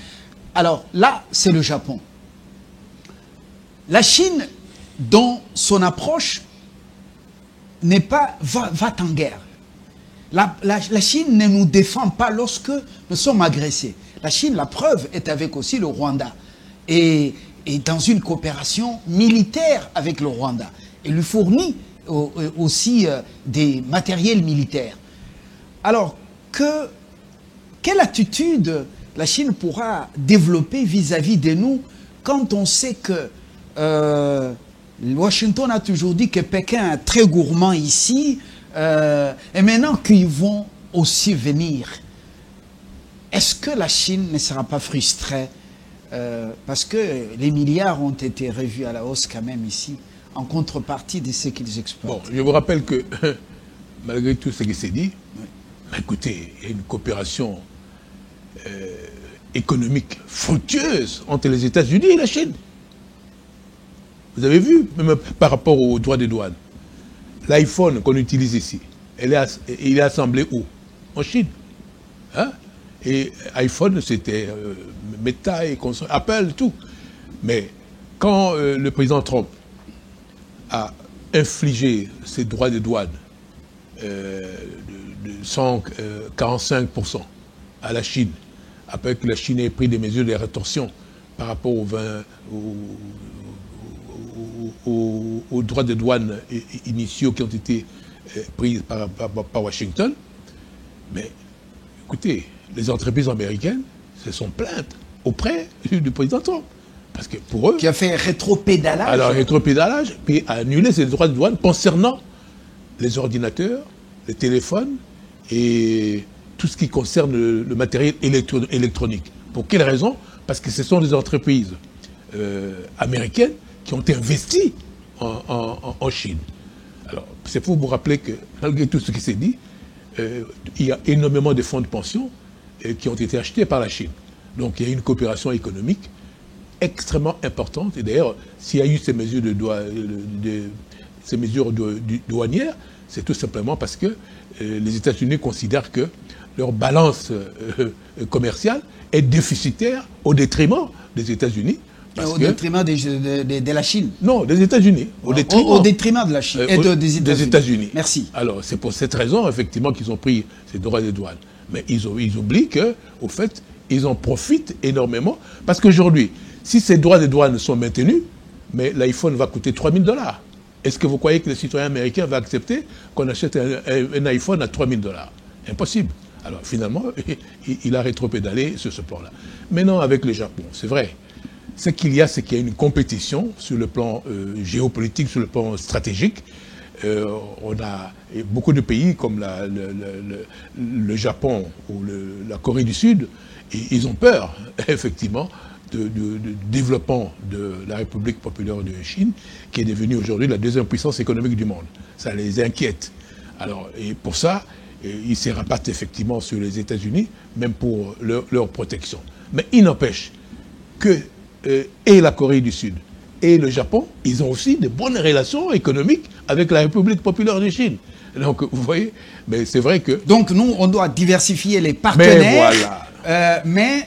Alors là, c'est le Japon. La Chine, dans son approche, n'est pas va en guerre. La Chine ne nous défend pas lorsque nous sommes agressés. La Chine, la preuve, est avec aussi le Rwanda. Et dans une coopération militaire avec le Rwanda. Et lui fournit aussi des matériels militaires. Alors, quelle attitude la Chine pourra développer vis-à-vis de nous quand on sait que Washington a toujours dit que Pékin est très gourmand ici, et maintenant qu'ils vont aussi venir, est-ce que la Chine ne sera pas frustrée parce que les milliards ont été revus à la hausse quand même ici, en contrepartie de ce qu'ils exploitent? Bon, je vous rappelle que, malgré tout ce qui s'est dit, écoutez, il y a une coopération économique fructueuse entre les États-Unis et la Chine. Vous avez vu, même par rapport aux droits des douanes, l'iPhone qu'on utilise ici, il est assemblé où? En Chine. Hein? Et iPhone, c'était Meta et Apple, tout. Mais quand le président Trump a infligé ses droits de douane de 145% à la Chine, après que la Chine ait pris des mesures de rétorsion par rapport aux droits de douane initiaux qui ont été pris par Washington, mais écoutez, les entreprises américaines se sont plaintes auprès du président Trump. Parce que pour eux... Qui a fait rétropédalage. Alors, rétropédalage, puis a annulé ces droits de douane concernant les ordinateurs, les téléphones et tout ce qui concerne le matériel électronique. Pour quelle raison? Parce que ce sont des entreprises américaines qui ont investi en Chine. Alors, c'est pour vous rappeler que, malgré tout ce qui s'est dit, il y a énormément de fonds de pension qui ont été achetés par la Chine. Donc, il y a une coopération économique extrêmement importante. Et d'ailleurs, s'il y a eu ces mesures, douanières, c'est tout simplement parce que les États-Unis considèrent que leur balance commerciale est déficitaire au détriment des États-Unis Au détriment de la Chine. Non, des États-Unis. Au détriment de la Chine et des États-Unis. Merci. Alors, c'est pour cette raison, effectivement, qu'ils ont pris ces droits de douane. Mais ils oublient qu'au fait, ils en profitent énormément. Parce qu'aujourd'hui, si ces droits de douane sont maintenus, mais l'iPhone va coûter $3 000. Est-ce que vous croyez que le citoyen américain va accepter qu'on achète un iPhone à $3 000? Impossible. Alors, finalement, il a rétropédalé sur ce plan-là. Maintenant, avec le Japon, c'est vrai. Ce qu'il y a, c'est qu'il y a une compétition sur le plan géopolitique, sur le plan stratégique. On a beaucoup de pays comme le Japon ou la Corée du Sud, et ils ont peur, effectivement, du développement de la République populaire de Chine, qui est devenue aujourd'hui la deuxième puissance économique du monde. Ça les inquiète. Alors, et pour ça, ils se rabattent effectivement sur les États-Unis, même pour leur protection. Mais il n'empêche que et la Corée du Sud et le Japon, ils ont aussi de bonnes relations économiques avec la République populaire de Chine. Donc, vous voyez, mais c'est vrai que... Donc, nous, on doit diversifier les partenaires, mais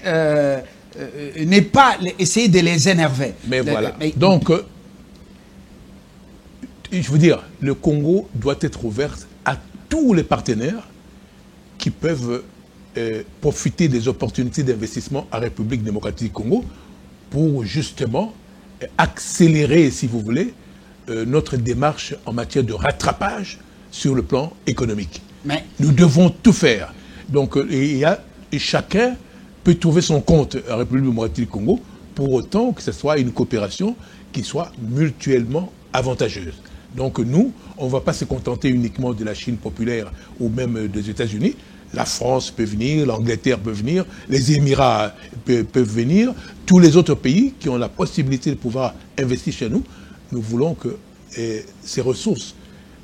n'est pas essayer de les énerver. Mais voilà. Donc, je veux dire, le Congo doit être ouvert à tous les partenaires qui peuvent profiter des opportunités d'investissement en République démocratique du Congo pour justement accélérer, si vous voulez, notre démarche en matière de rattrapage sur le plan économique. Mais nous devons tout faire. Donc, chacun peut trouver son compte en République démocratique du Congo, pour autant que ce soit une coopération qui soit mutuellement avantageuse. Donc nous, on ne va pas se contenter uniquement de la Chine populaire ou même des États-Unis. La France peut venir, l'Angleterre peut venir, les Émirats peuvent venir, tous les autres pays qui ont la possibilité de pouvoir investir chez nous. Nous voulons que ces ressources,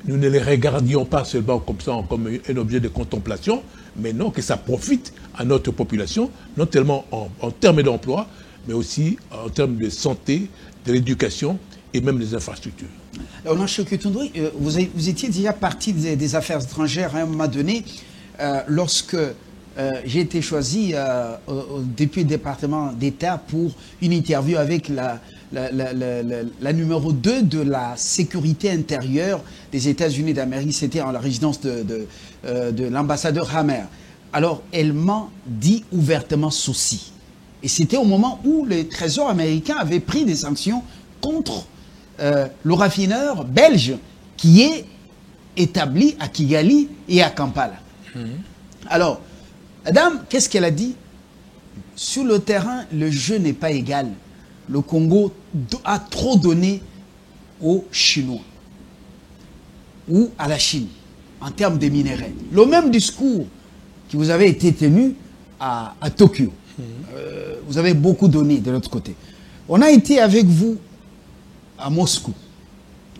nous ne les regardions pas seulement comme ça, comme un objet de contemplation, mais non, que ça profite à notre population, non tellement en termes d'emploi, mais aussi en termes de santé, de l'éducation et même des infrastructures. Alors, M. Kitundri, vous étiez déjà parti des affaires étrangères à un moment donné, lorsque j'ai été choisi depuis le département d'État pour une interview avec la numéro 2 de la sécurité intérieure des États-Unis d'Amérique. C'était en la résidence de l'ambassadeur Hammer. Alors, elle m'a dit ouvertement ceci. Et c'était au moment où le Trésor américain avait pris des sanctions contre le raffineur belge qui est établi à Kigali et à Kampala. Alors, madame, qu'est-ce qu'elle a dit? Sur le terrain, le jeu n'est pas égal. Le Congo a trop donné aux Chinois ou à la Chine en termes de minerais. Le même discours qui vous avait été tenu à Tokyo. Vous avez beaucoup donné de l'autre côté. On a été avec vous à Moscou,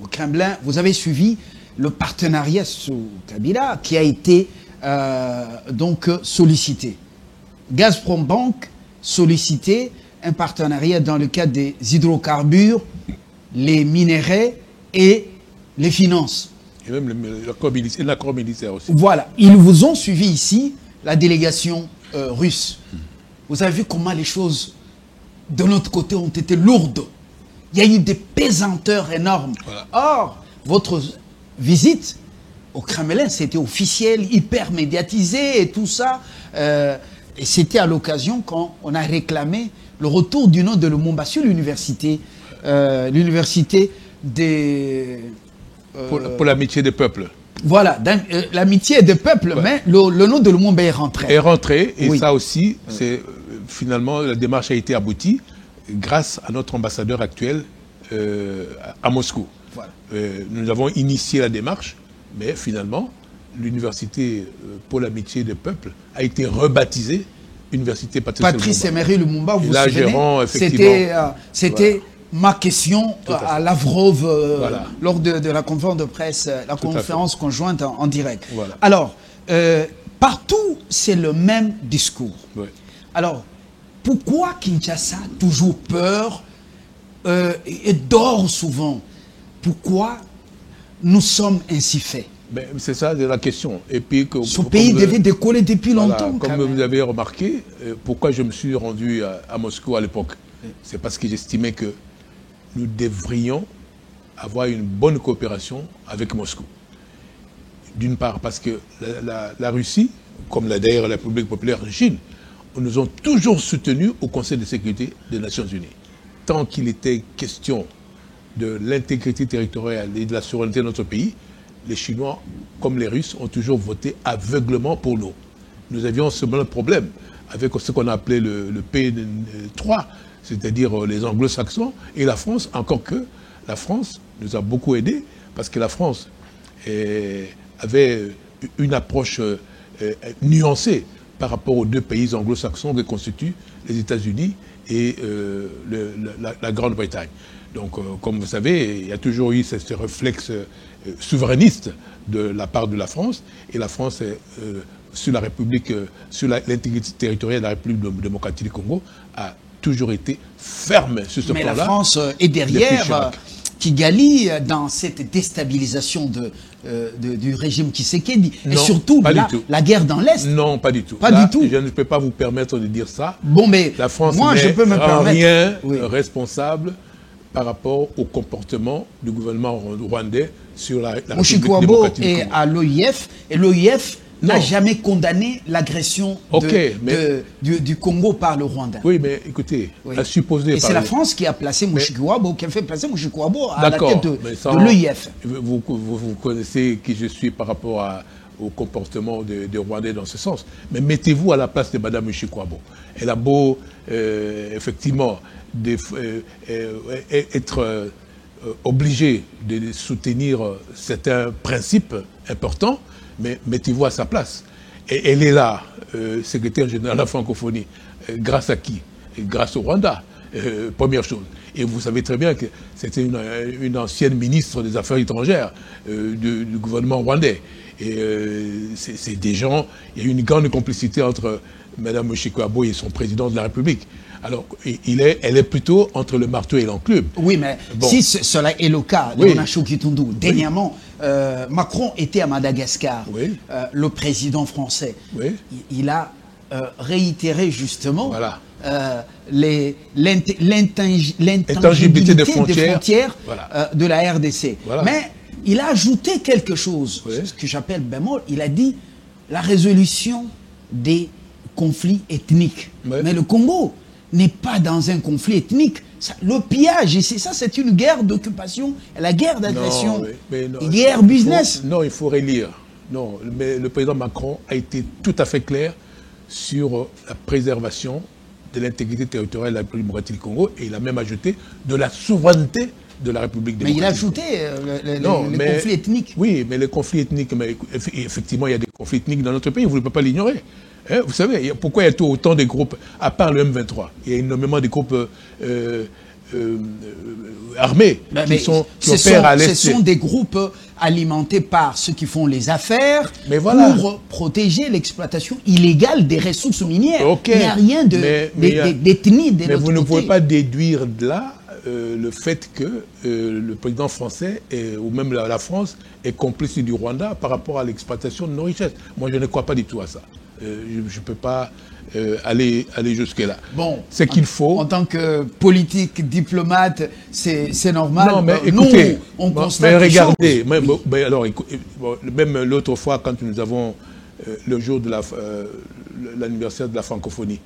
au Kremlin. Vous avez suivi le partenariat sous Kabila qui a été donc sollicité. Gazprom Bank sollicité un partenariat dans le cadre des hydrocarbures, les minéraux et les finances. Et même l'accord militaire aussi. Voilà. Ils vous ont suivi ici, la délégation russe. Vous avez vu comment les choses de notre côté ont été lourdes. Il y a eu des pesanteurs énormes. Voilà. Or, votre visite au Kremlin, c'était officiel, hyper médiatisé et tout ça. Et c'était à l'occasion quand on a réclamé le retour du nom de Lumumba sur l'université, des... pour l'amitié des peuples. Voilà, l'amitié des peuples, ouais. Mais le nom de Lumumba est rentré. Est rentré, et oui. Ça aussi, c'est finalement, la démarche a été aboutie grâce à notre ambassadeur actuel à Moscou. Voilà. Nous avons initié la démarche, mais finalement, l'université pour l'amitié des peuples a été rebaptisée Université Patrice Emery Lumumba. Vous vous souvenez, c'était ma question à Lavrov voilà. Lors de la conférence de presse, la conférence conjointe en direct. Voilà. Alors, partout, c'est le même discours. Oui. Alors, pourquoi Kinshasa a toujours peur et dort souvent? Pourquoi nous sommes ainsi faits? C'est ça la question. Et puis ce pays devait décoller depuis longtemps. Comme vous avez remarqué, pourquoi je me suis rendu à Moscou à l'époque? c'est parce que j'estimais que nous devrions avoir une bonne coopération avec Moscou. D'une part parce que la Russie, comme d'ailleurs la République populaire de Chine, nous ont toujours soutenus au Conseil de sécurité des Nations Unies. Tant qu'il était question de l'intégrité territoriale et de la souveraineté de notre pays, les Chinois, comme les Russes, ont toujours voté aveuglement pour nous. Nous avions ce même problème avec ce qu'on a appelé le P3, c'est-à-dire les anglo-saxons et la France, encore que la France nous a beaucoup aidés, parce que la France avait une approche nuancée par rapport aux deux pays anglo-saxons que constituent les États-Unis et la Grande-Bretagne. Donc, comme vous savez, il y a toujours eu ce réflexe souverainiste de la part de la France, et la France, sur la République, sur l'intégrité territoriale de la République démocratique du Congo, a toujours été ferme sur ce plan-là. Mais la France est derrière Kigali dans cette déstabilisation du régime Tshisekedi. Et surtout la guerre dans l'Est. Non, pas du tout. Pas du tout. Je ne peux pas vous permettre de dire ça. Bon, mais la France moi, je peux me permettre responsable par rapport au comportement du gouvernement rwandais sur la République démocratique du Congo. Est à l'OIF, et l'OIF n'a jamais condamné l'agression du Congo par le Rwanda. Oui, mais écoutez, à supposer... Et c'est la France qui a placé Mouchikiwabo, qui a fait placer Mouchikiwabo à la tête de l'OIF. Vous connaissez qui je suis par rapport au comportement des Rwandais dans ce sens. Mais mettez-vous à la place de Mme Mouchikiwabo. Elle a beau, effectivement, être obligée de soutenir certains principes importants, mais mettez-vous à sa place. Et elle est là, secrétaire générale de la francophonie, grâce à qui? Grâce au Rwanda, première chose. Et vous savez très bien que c'était une ancienne ministre des Affaires étrangères du gouvernement rwandais. Et c'est des gens, il y a eu une grande complicité entre Mme Mouchikiwabo et son président de la République. Alors, elle est plutôt entre le marteau et l'enclume. Oui, mais si cela est le cas, Léonard Chouki-Toundou, dernièrement, Macron était à Madagascar, le président français. Il a réitéré justement l'intangibilité des frontières de la RDC. Mais il a ajouté quelque chose, ce que j'appelle bémol. Il a dit la résolution des conflits ethniques. Mais le Congo n'est pas dans un conflit ethnique. Le pillage, c'est une guerre d'occupation, la guerre d'agression, guerre business. Non, il faut relire. Non, mais le président Macron a été tout à fait clair sur la préservation de l'intégrité territoriale de la République démocratique du Congo, et il a même ajouté de la souveraineté de la République démocratique. Mais il a ajouté les conflits ethniques. Oui, mais les conflits ethniques, effectivement, il y a des conflits ethniques dans notre pays, vous ne pouvez pas l'ignorer. Vous savez, pourquoi il y a autant de groupes, à part le M23, il y a énormément de groupes armés qui opèrent à l'Est. Ce sont des groupes alimentés par ceux qui font les affaires pour protéger l'exploitation illégale des ressources minières. Il n'y a rien d'ethnie de mais vous ne pouvez pas déduire de là le fait que le président français ou même la France est complice du Rwanda par rapport à l'exploitation de nos richesses. Moi, je ne crois pas du tout à ça. Je ne peux pas aller jusque-là. Bon, c'est qu'il faut... En tant que politique, diplomate, c'est normal. Non, mais écoutez, nous, on constate mais regardez, même l'autre fois, quand nous avons le jour de l'anniversaire de la francophonie,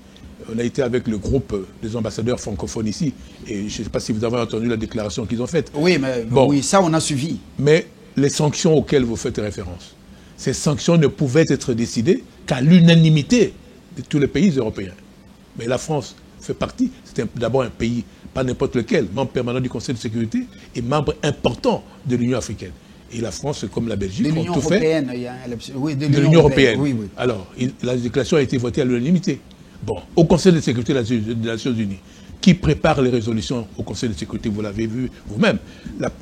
on a été avec le groupe des ambassadeurs francophones ici, et je ne sais pas si vous avez entendu la déclaration qu'ils ont faite. Oui, mais oui, ça on a suivi. Mais les sanctions auxquelles vous faites référence, ces sanctions ne pouvaient être décidées qu'à l'unanimité de tous les pays européens. Mais la France fait partie, c'est d'abord un pays, pas n'importe lequel, membre permanent du Conseil de sécurité et membre important de l'Union africaine. Et la France, comme la Belgique, ont tout fait. De l'Union européenne. Oui, oui. Alors, la déclaration a été votée à l'unanimité. Bon, au Conseil de sécurité des Nations Unies, qui prépare les résolutions au Conseil de sécurité, vous l'avez vu vous-même,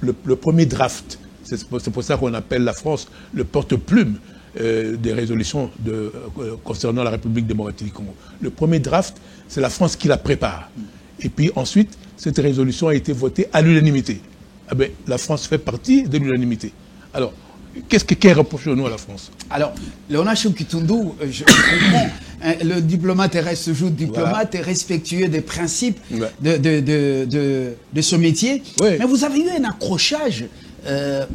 le premier draft, c'est pour ça qu'on appelle la France le porte-plume des résolutions concernant la République démocratique du Congo. Le premier draft, c'est la France qui la prépare. Et puis ensuite, cette résolution a été votée à l'unanimité. Ah ben, la France fait partie de l'unanimité. Alors, qu'est-ce qu'elle reproche nous à la France? Alors, Léonard Chouki-Toundou, je comprends le diplomate reste toujours diplomate et respectueux des principes de ce métier. Oui. Mais vous avez eu un accrochage,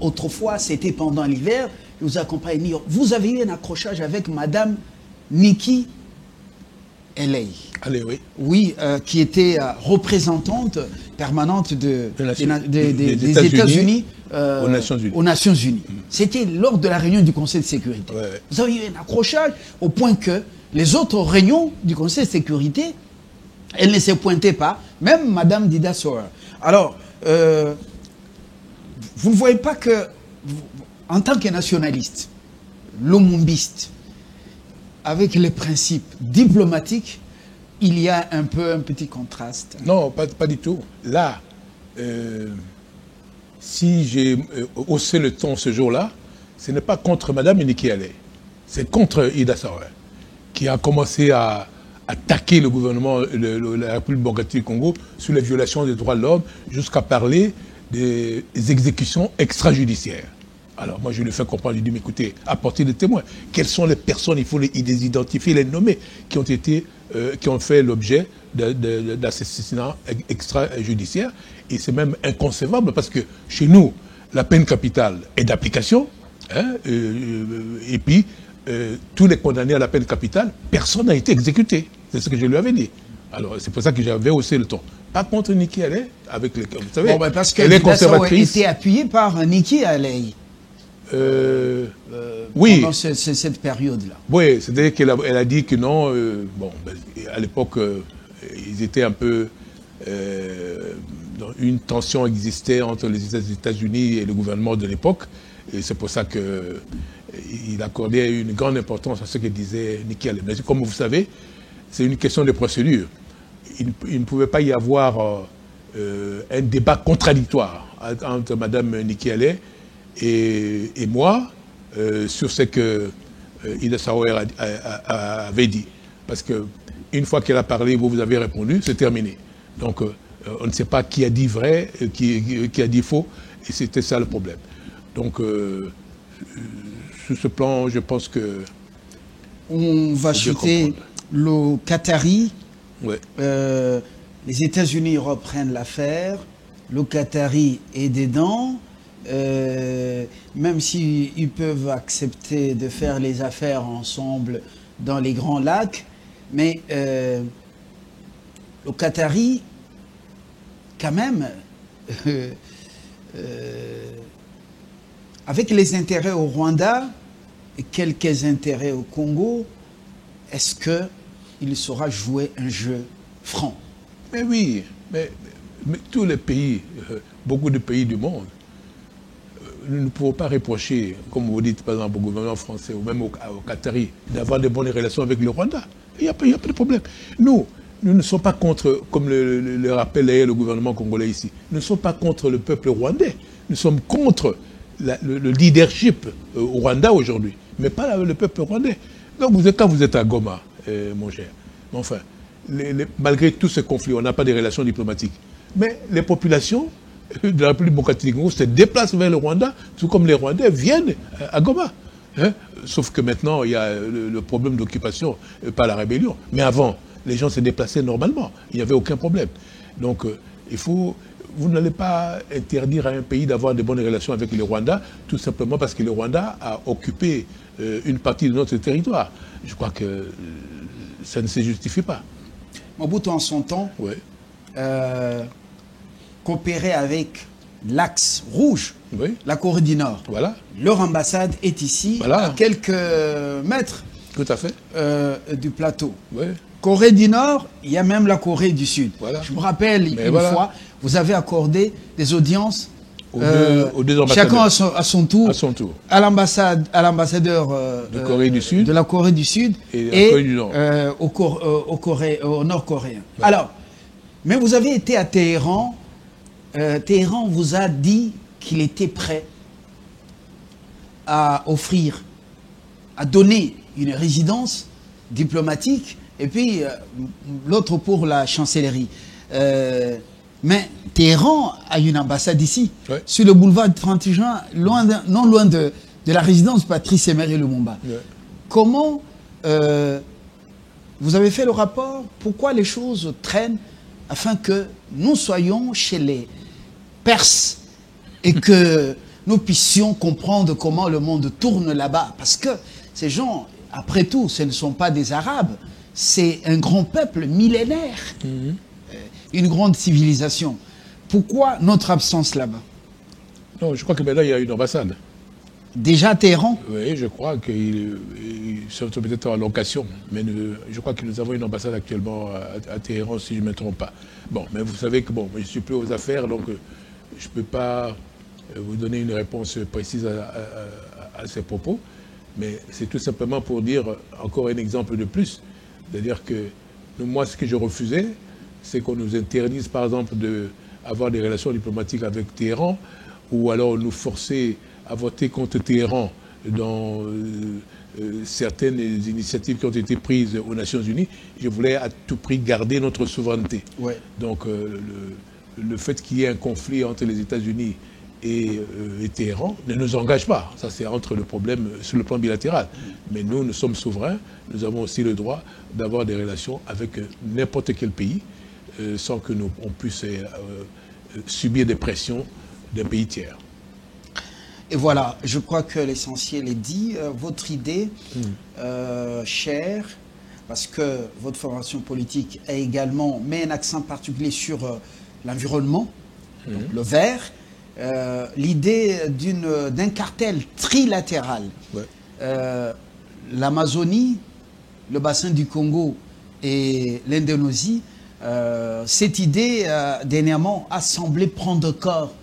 autrefois, c'était pendant l'hiver, je vous accompagne à New York. Vous avez eu un accrochage avec Madame Nikki Haley. Allez, oui. Oui, qui était représentante permanente des États-Unis aux Nations Unies. C'était lors de la réunion du Conseil de sécurité. Ouais. Vous avez eu un accrochage au point que les autres réunions du Conseil de sécurité, elles ne se pointaient pas, même Madame Dida Sower. Alors, vous ne voyez pas que, en tant que nationaliste, lumumbiste, avec les principes diplomatiques, il y a un petit contraste. Non, pas du tout. Là, si j'ai haussé le ton ce jour-là, ce n'est pas contre Mme Nikki Haley, c'est contre Ida Sower, qui a commencé à attaquer le gouvernement de la République démocratique du Congo sur les violations des droits de l'homme, jusqu'à parler des exécutions extrajudiciaires. Alors moi je lui fais comprendre, je lui dis, mais écoutez, apportez des témoins. Quelles sont les personnes, il faut les identifier, les nommer, qui ont fait l'objet d'assassinats extrajudiciaires. Et c'est même inconcevable parce que chez nous, la peine capitale est d'application. Hein, et puis, tous les condamnés à la peine capitale, personne n'a été exécuté. C'est ce que je lui avais dit. Alors c'est pour ça que j'avais haussé le ton. Pas contre Nikki Haley, avec les... Vous savez, bon, ben parce que elle est conservatrice. était appuyée par Nikki Haley. Oui. Pendant cette période-là. Oui, c'est-à-dire qu'elle a dit que non. À l'époque, ils étaient un peu... une tension existait entre les États-Unis et le gouvernement de l'époque. Et c'est pour ça qu'il accordait une grande importance à ce que disait Nikki Haley. Mais comme vous savez, c'est une question de procédure. Il ne pouvait pas y avoir un débat contradictoire entre Mme Nikki Haley et moi sur ce que Ida Sower avait dit. Parce qu'une fois qu'elle a parlé, vous avez répondu, c'est terminé. Donc on ne sait pas qui a dit vrai, qui a dit faux, et c'était ça le problème. Donc sur ce plan, je pense que... On va chuter le Qatari. Ouais. Les États-Unis reprennent l'affaire. Le Qatari est dedans. Même s'ils peuvent accepter de faire les affaires ensemble dans les Grands Lacs, mais le Qatari, quand même, avec les intérêts au Rwanda et quelques intérêts au Congo, est-ce qu'il saura jouer un jeu franc? Mais oui, mais tous les pays, beaucoup de pays du monde, nous ne pouvons pas reprocher, comme vous dites par exemple au gouvernement français ou même au Qatari, d'avoir de bonnes relations avec le Rwanda. Il n'y a pas de problème. Nous ne sommes pas contre, comme le rappelle le gouvernement congolais ici, nous ne sommes pas contre le peuple rwandais. Nous sommes contre le leadership au Rwanda aujourd'hui, mais pas le peuple rwandais. Donc quand vous êtes à Goma, mon cher, enfin, malgré tous ces conflits, on n'a pas de relations diplomatiques. Mais les populations de la République démocratique du Congo se déplacent vers le Rwanda, tout comme les Rwandais viennent à Goma. Hein? Sauf que maintenant, il y a le problème d'occupation par la rébellion. Mais avant, les gens se déplaçaient normalement. Il n'y avait aucun problème. Donc, vous n'allez pas interdire à un pays d'avoir de bonnes relations avec le Rwanda, tout simplement parce que le Rwanda a occupé une partie de notre territoire. Je crois que ça ne se justifie pas. Mobutu, en son temps, ouais. Coopérer avec l'Axe Rouge, oui. La Corée du Nord. Voilà. Leur ambassade est ici, voilà. à quelques mètres tout à fait. Du plateau. Oui. Corée du Nord, il y a même la Corée du Sud. Voilà. Je me rappelle fois, vous avez accordé des audiences aux deux ambassadeurs. Chacun à son tour. À son tour. À l'ambassadeur de Corée du Sud. De la Corée du Sud et Corée du Nord. au Nord-Coréen. Ouais. Alors, mais vous avez été à Téhéran. Téhéran vous a dit qu'il était prêt à offrir, à donner une résidence diplomatique et puis l'autre pour la chancellerie. Mais Téhéran a une ambassade ici, ouais. Sur le boulevard 30 juin, non loin de la résidence Patrice Emery Lumumba. Ouais. Comment Vous avez fait le rapport, pourquoi les choses traînent afin que nous soyons chez les Perses et que nous puissions comprendre comment le monde tourne là-bas. Parce que ces gens, après tout, ce ne sont pas des Arabes, c'est un grand peuple millénaire, une grande civilisation. Pourquoi notre absence là-bas? Non, je crois que maintenant il y a une ambassade. Déjà à Téhéran? Oui, je crois qu'ils sont peut-être en location, mais je crois que nous avons une ambassade actuellement à Téhéran, si je ne me trompe pas. Bon, mais vous savez que bon, je ne suis plus aux affaires, donc je ne peux pas vous donner une réponse précise à ces propos, mais c'est tout simplement pour dire encore un exemple de plus, c'est-à-dire que moi, ce que je refusais, c'est qu'on nous interdise, par exemple, d'avoir des relations diplomatiques avec Téhéran, ou alors nous forcer à voter contre Téhéran dans certaines initiatives qui ont été prises aux Nations Unies. Je voulais à tout prix garder notre souveraineté. Ouais. Donc le fait qu'il y ait un conflit entre les États-Unis et Téhéran ne nous engage pas. Ça, c'est entre le problème sur le plan bilatéral. Mais nous sommes souverains. Nous avons aussi le droit d'avoir des relations avec n'importe quel pays sans que on puisse subir des pressions d'un pays tiers. Et voilà, je crois que l'essentiel est dit. Votre idée, chère, parce que votre formation politique a également met un accent particulier sur l'environnement, le vert, l'idée d'un cartel trilatéral. Ouais. L'Amazonie, le bassin du Congo et l'Indonésie, cette idée, dernièrement, a semblé prendre corps.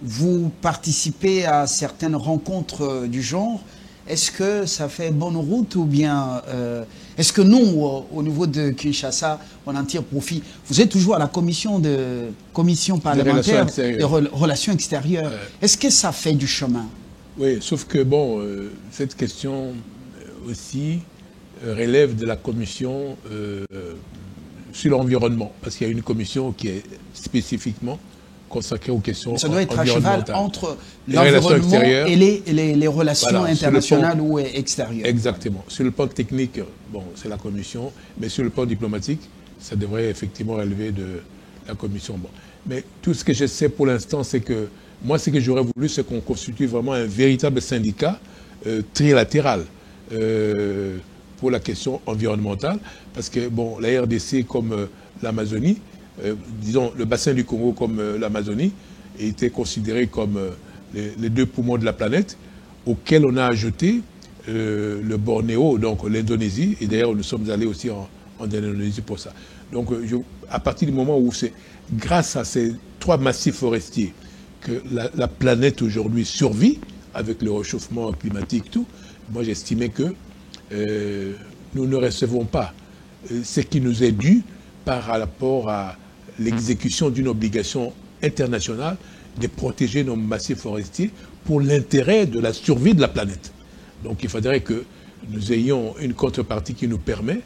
Vous participez à certaines rencontres du genre. Est-ce que ça fait bonne route ou bien est-ce que nous, au niveau de Kinshasa, on en tire profit? Vous êtes toujours à la commission parlementaire des relations extérieures. Est-ce que ça fait du chemin? Oui, sauf que bon, cette question aussi relève de la commission sur l'environnement, parce qu'il y a une commission qui est spécifiquement consacré aux questions ça doit être à cheval entre l'environnement et les relations voilà, internationales ou extérieures. Exactement. Sur le plan technique, bon, c'est la commission, mais sur le plan diplomatique, ça devrait effectivement relever de la commission. Bon. Mais tout ce que je sais pour l'instant, c'est que moi, ce que j'aurais voulu, c'est qu'on constitue vraiment un véritable syndicat trilatéral pour la question environnementale, parce que bon, la RDC comme l'Amazonie, disons, le bassin du Congo comme l'Amazonie était considéré comme les deux poumons de la planète, auxquels on a ajouté le Bornéo, donc l'Indonésie, et d'ailleurs nous sommes allés aussi en Indonésie pour ça. Donc à partir du moment où c'est grâce à ces trois massifs forestiers que la planète aujourd'hui survit, avec le réchauffement climatique, tout, moi j'estimais que nous ne recevons pas ce qui nous est dû par rapport à l'exécution d'une obligation internationale de protéger nos massifs forestiers pour l'intérêt de la survie de la planète. Donc il faudrait que nous ayons une contrepartie qui nous permet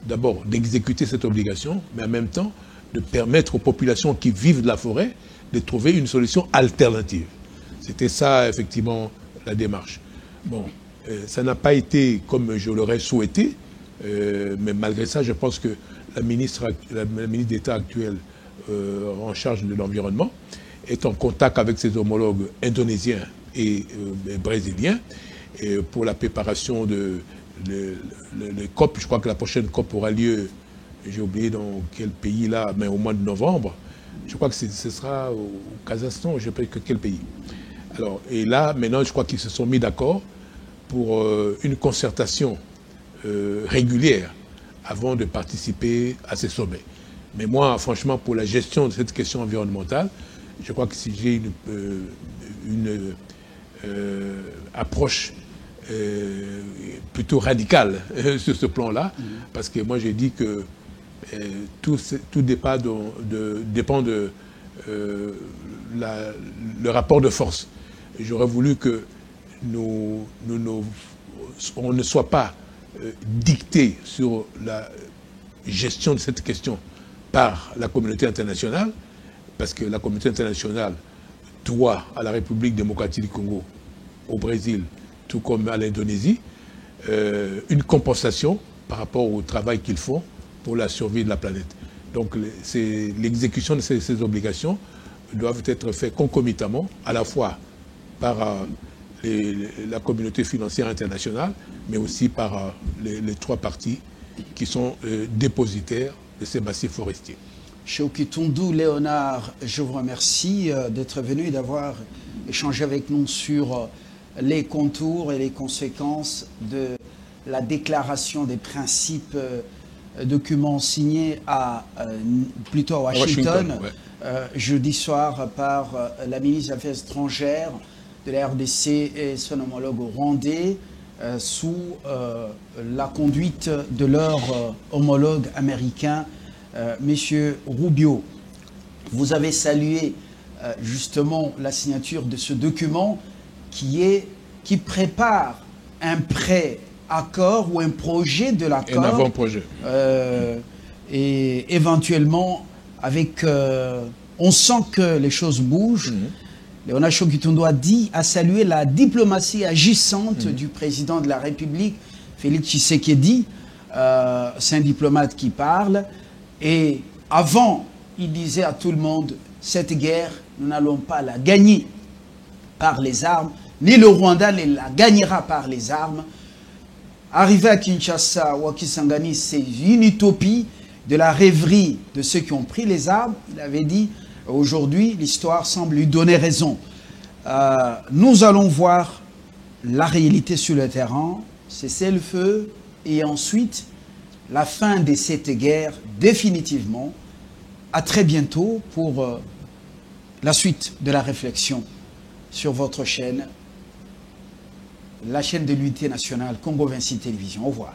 d'abord d'exécuter cette obligation, mais en même temps de permettre aux populations qui vivent de la forêt de trouver une solution alternative. C'était ça, effectivement, la démarche. Bon, ça n'a pas été comme je l'aurais souhaité, mais malgré ça, je pense que la ministre d'État actuelle en charge de l'environnement est en contact avec ses homologues indonésiens et brésiliens et pour la préparation de le COP. Je crois que la prochaine COP aura lieu, j'ai oublié dans quel pays là, mais au mois de novembre. Je crois que ce sera au Kazakhstan, je ne sais pas quel pays. Alors, et là, maintenant, je crois qu'ils se sont mis d'accord pour une concertation régulière avant de participer à ces sommets. Mais moi, franchement, pour la gestion de cette question environnementale, je crois que si j'ai une approche plutôt radicale sur ce plan-là, parce que moi j'ai dit que tout dépend de le rapport de force. J'aurais voulu que on ne soit pas dicté sur la gestion de cette question par la communauté internationale, parce que la communauté internationale doit à la République démocratique du Congo, au Brésil, tout comme à l'Indonésie, une compensation par rapport au travail qu'ils font pour la survie de la planète. Donc l'exécution de ces obligations doivent être faites concomitamment, à la fois par la communauté financière internationale, mais aussi par les trois parties qui sont dépositaires de ces massifs forestiers. Cheuki Toundou Léonard, je vous remercie d'être venu et d'avoir échangé avec nous sur les contours et les conséquences de la déclaration des principes, documents signés plutôt à Washington, jeudi soir par la ministre des Affaires étrangères de la RDC et son homologue rwandais, sous la conduite de leur homologue américain, Monsieur Rubio. Vous avez salué justement la signature de ce document qui prépare un pré-accord ou un projet de l'accord. Un avant-projet. Et éventuellement, on sent que les choses bougent. Léonard Cheuki Toundou a salué la diplomatie agissante du président de la République, Félix Tshisekedi. C'est un diplomate qui parle. Et avant, il disait à tout le monde, cette guerre, nous n'allons pas la gagner par les armes, ni le Rwanda ne la gagnera par les armes. Arrivé à Kinshasa ou à Kisangani, c'est une utopie de la rêverie de ceux qui ont pris les armes. Il avait dit, aujourd'hui, l'histoire semble lui donner raison. Nous allons voir la réalité sur le terrain, cesser le feu, et ensuite la fin de cette guerre définitivement. À très bientôt pour la suite de la réflexion sur votre chaîne, la chaîne de l'unité nationale Congo 26 Télévision. Au revoir.